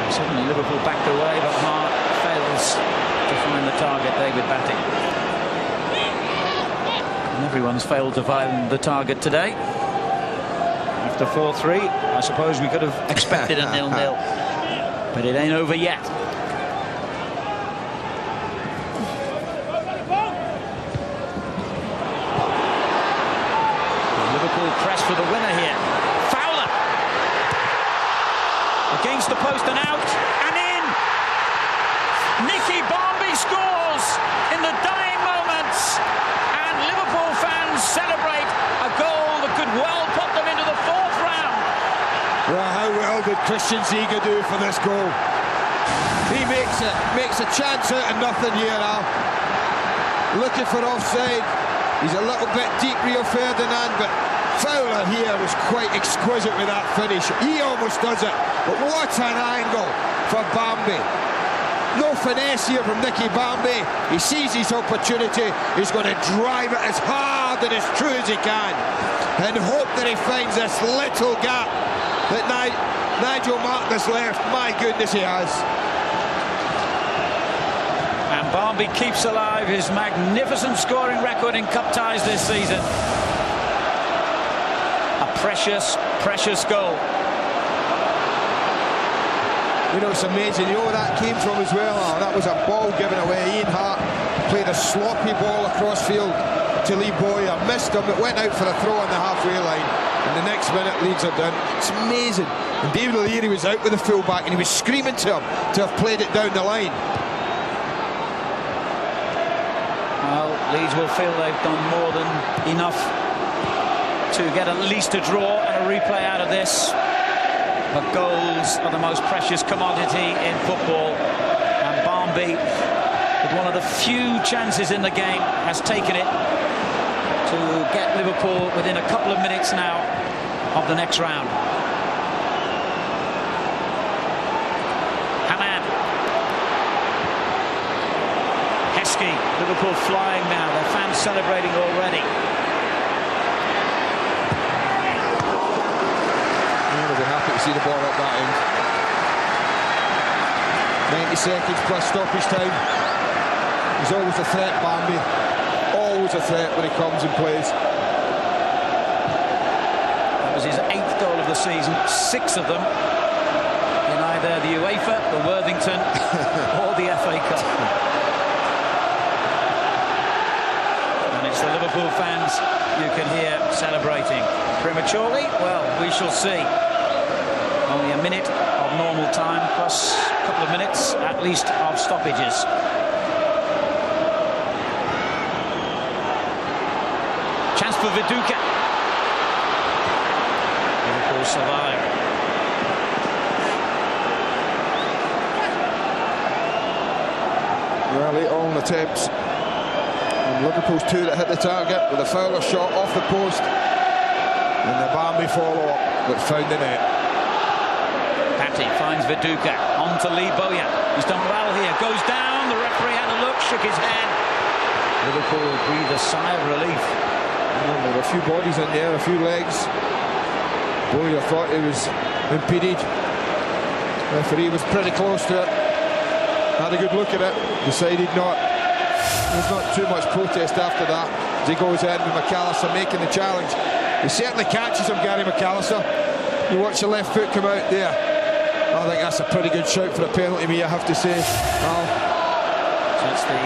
[SPEAKER 2] And suddenly Liverpool backed away, but Harte fails to find the target, David Batty. And everyone's failed to find the target today. After 4-3, I suppose we could have expected a 0-0. But it ain't over yet. Press for the winner here. Fowler against the post and out and in. Nicky Bambi scores in the dying moments, and Liverpool fans celebrate a goal that could well put them into the 4th round.
[SPEAKER 1] Well, how well did Christian Ziege do for this goal? He makes a chance out of nothing here now. Looking for offside. He's a little bit deep, Rio Ferdinand, but Fowler here was quite exquisite with that finish. He almost does it, but what an angle for Bambi. No finesse here from Nicky Bambi. He sees his opportunity. He's going to drive it as hard and as true as he can and hope that he finds this little gap that Nigel Martyn has left. My goodness, he has.
[SPEAKER 2] And Bambi keeps alive his magnificent scoring record in cup ties this season. Precious goal.
[SPEAKER 1] You know, it's amazing. You know where that came from as well? Oh, that was a ball given away. Ian Harte played a sloppy ball across field to Lee Bowyer. Missed him. It went out for a throw on the halfway line. And the next minute, Leeds are down. It's amazing. And David O'Leary was out with the fullback and he was screaming to him to have played it down the line.
[SPEAKER 2] Well, Leeds will feel they've done more than enough to get at least a draw and a replay out of this. But goals are the most precious commodity in football, and Bambi, with one of the few chances in the game, has taken it to get Liverpool within a couple of minutes now of the next round. Hamann. Heskey, Liverpool flying now, their fans celebrating already.
[SPEAKER 1] Happy to see the ball at that end. 90 seconds plus stoppage time. He's always a threat, Bambi. Always a threat when he comes and plays.
[SPEAKER 2] That was his 8th goal of the season, 6 of them in either the UEFA, the Worthington or the FA Cup. And it's the Liverpool fans you can hear celebrating. Prematurely? Well, we shall see. Only a minute of normal time, plus a couple of minutes, at least, of stoppages. Chance for Viduka. Liverpool survive.
[SPEAKER 1] Well, all the attempts. And Liverpool's 2 that hit the target with a Fowler shot off the post. And the Bambi follow-up that found the net.
[SPEAKER 2] Batty finds Viduka, on to Bowyer. He's done well here, goes down, the referee had a look, shook his head. Liverpool breathe a sigh of relief.
[SPEAKER 1] Well, there were a few bodies in there, a few legs. Bowyer thought he was impeded. The referee was pretty close to it. Had a good look at it, decided not. There's not too much protest after that. As he goes in with McAllister making the challenge. He certainly catches him, Gary McAllister. You watch the left foot come out there. I think that's a pretty good shout for a penalty, me, I have to say.
[SPEAKER 2] So it's the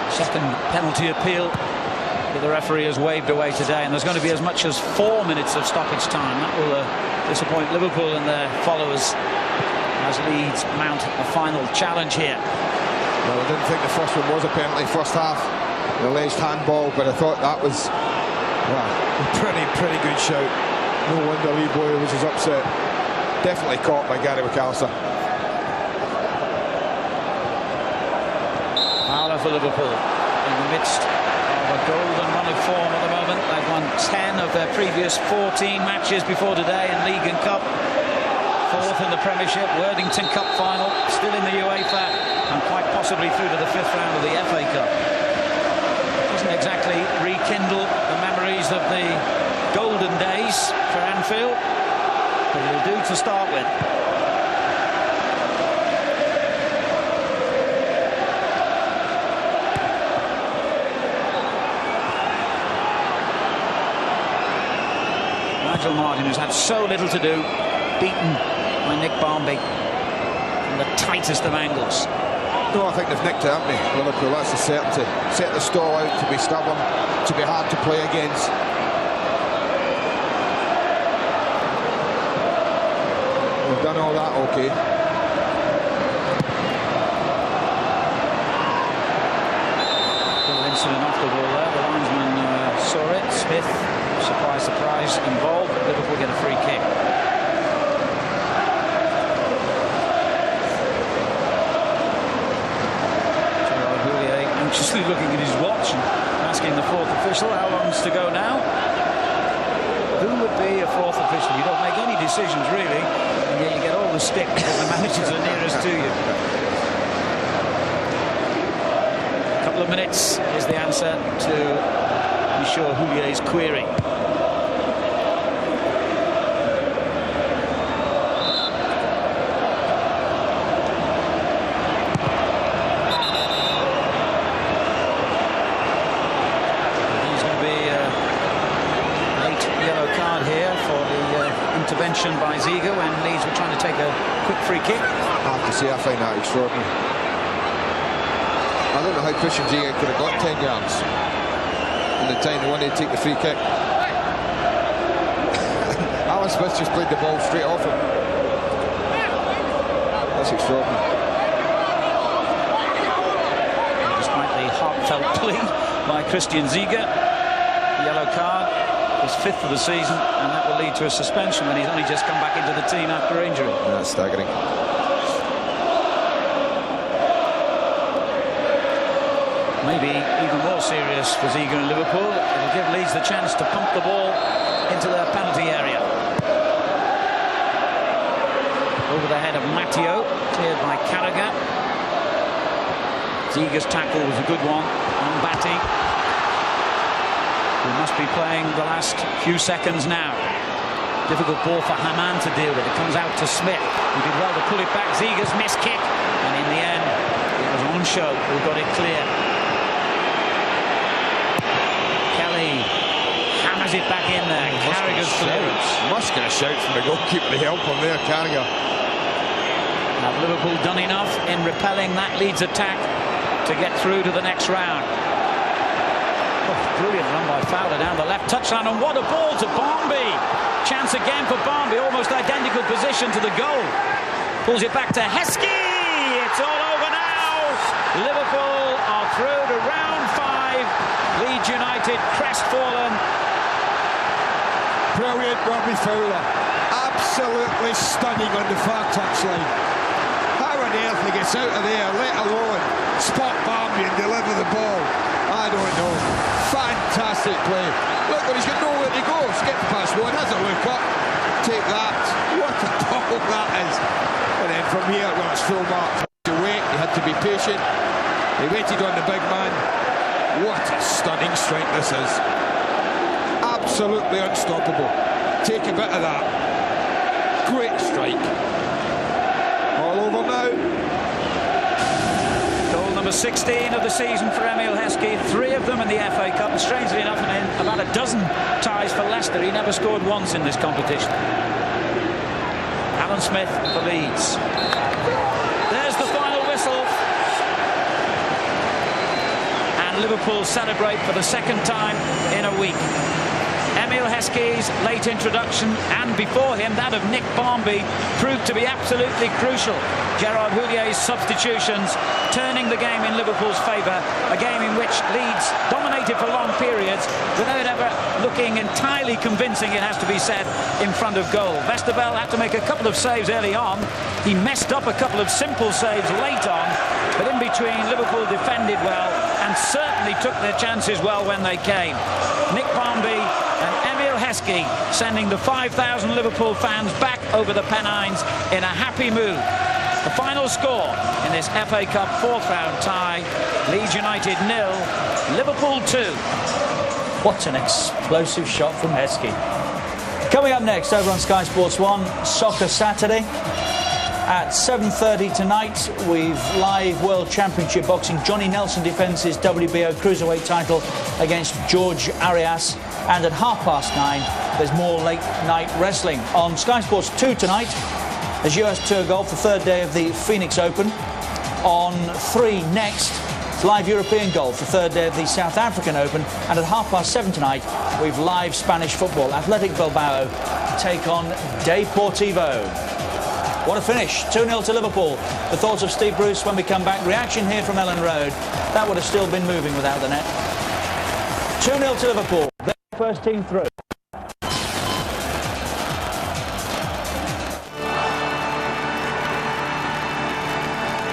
[SPEAKER 2] second penalty appeal that the referee has waved away today, and there's going to be as much as 4 minutes of stoppage time. That will disappoint Liverpool and their followers as Leeds mount a final challenge here.
[SPEAKER 1] Well, I didn't think the first one was a penalty, first half, the alleged handball, but I thought that was a pretty good shout. No wonder Bowyer was as upset. Definitely caught by Gary McAllister.
[SPEAKER 2] Fowler for Liverpool in the midst of a golden run of form at the moment. They've won 10 of their previous 14 matches before today in League and Cup. Fourth in the Premiership, Worthington Cup final, still in the UEFA, and quite possibly through to the 5th round of the FA Cup. Doesn't exactly rekindle the memories of the golden days for Anfield, but it'll do to start with. Nigel Martyn, who's had so little to do, beaten by Nick Barmby from the tightest of angles.
[SPEAKER 1] No, I think they've nicked it, haven't they, Liverpool? That's a certainty. Set the stall out to be stubborn, to be hard to play against. We've done all that okay.
[SPEAKER 2] Little incident off the ball there. The linesman saw it. Smith, surprise, involved. Liverpool get a free kick. Houllier anxiously looking at his watch and asking the fourth official how long's to go now. Who would be a fourth official? You don't make any decisions really, and yet you get all the stick because the managers are nearest to you. A couple of minutes is the answer to Monsieur Houllier's query. Intervention by Ziege when Leeds were trying to take a quick free kick.
[SPEAKER 1] I have to say, I find that extraordinary. I don't know how Christian Ziege could have got 10 yards in the time they wanted to take the free kick. Alan Smith just played the ball straight off him. That's extraordinary.
[SPEAKER 2] And despite the heartfelt plea by Christian Ziege, the yellow card, his 5th of the season, and that will lead to a suspension when he's only just come back into the team after injury.
[SPEAKER 1] That's staggering.
[SPEAKER 2] Maybe even more serious for Ziege and Liverpool. It'll give Leeds the chance to pump the ball into their penalty area. Over the head of Matteo, cleared by Carragher. Ziege's tackle was a good one on Batty. We must be playing the last few seconds now. Difficult ball for Hamann to deal with. It comes out to Smith, who did well to pull it back. Ziege's missed kick, and in the end, it was on show who got it clear. Kelly hammers it back in there. Carragher's clearance.
[SPEAKER 1] Must get a shout from the goalkeeper to help him there, Carragher.
[SPEAKER 2] Have Liverpool done enough in repelling that Leeds attack to get through to the next round? Brilliant run by Fowler down the left touchline, and what a ball to Barmby. Chance again for Barmby, almost identical position to the goal. Pulls it back to Heskey. It's all over now. Liverpool are through to round 5. Leeds United crestfallen.
[SPEAKER 1] Brilliant Robbie Fowler. Absolutely stunning on the far touchline. How on earth he gets out of there, let alone spot Barmby and deliver the ball? I don't know. Fantastic play. Look, but he's got nowhere to go. Skip past one, has a look up. Take that. What a ball that is. from here. Well, it's full mark. He had to wait, he had to be patient. He waited on the big man. What a stunning strike this is. Absolutely unstoppable. Take a bit of that. Great strike. All over now.
[SPEAKER 2] Goal number 16 of the season for Emile Heskey. 3 of them in the FA Cup. And strangely enough, in about a dozen ties for Leicester, he never scored once in this competition. Alan Smith for Leeds. There's the final whistle. And Liverpool celebrate for the second time in a week. Emile Heskey's late introduction, and before him that of Nick Barmby, proved to be absolutely crucial. Gérard Houllier's substitutions turning the game in Liverpool's favour, a game in which Leeds dominated for long periods without ever looking entirely convincing, it has to be said, in front of goal. Westerveld had to make a couple of saves early on. He messed up a couple of simple saves late on, but in between Liverpool defended well and certainly took their chances well when they came. Nick Barmby and Emile Heskey sending the 5,000 Liverpool fans back over the Pennines in a happy mood. The final score in this FA Cup 4th round tie, Leeds United 0, Liverpool 2.
[SPEAKER 3] What an explosive shot from Heskey. Coming up next over on Sky Sports 1, Soccer Saturday. At 7:30 tonight, we've live World Championship boxing. Johnny Nelson defends his WBO Cruiserweight title against George Arias. And at 9:30, there's more late night wrestling. On Sky Sports 2 tonight, there's US Tour Golf, the 3rd day of the Phoenix Open. On 3 next, it's live European Golf, the 3rd day of the South African Open. And at 7:30 tonight, we've live Spanish football. Athletic Bilbao take on Deportivo. What a finish, 2-0 to Liverpool. The thoughts of Steve Bruce when we come back. Reaction here from Elland Road. That would have still been moving without the net. 2-0 to Liverpool. Their first team through.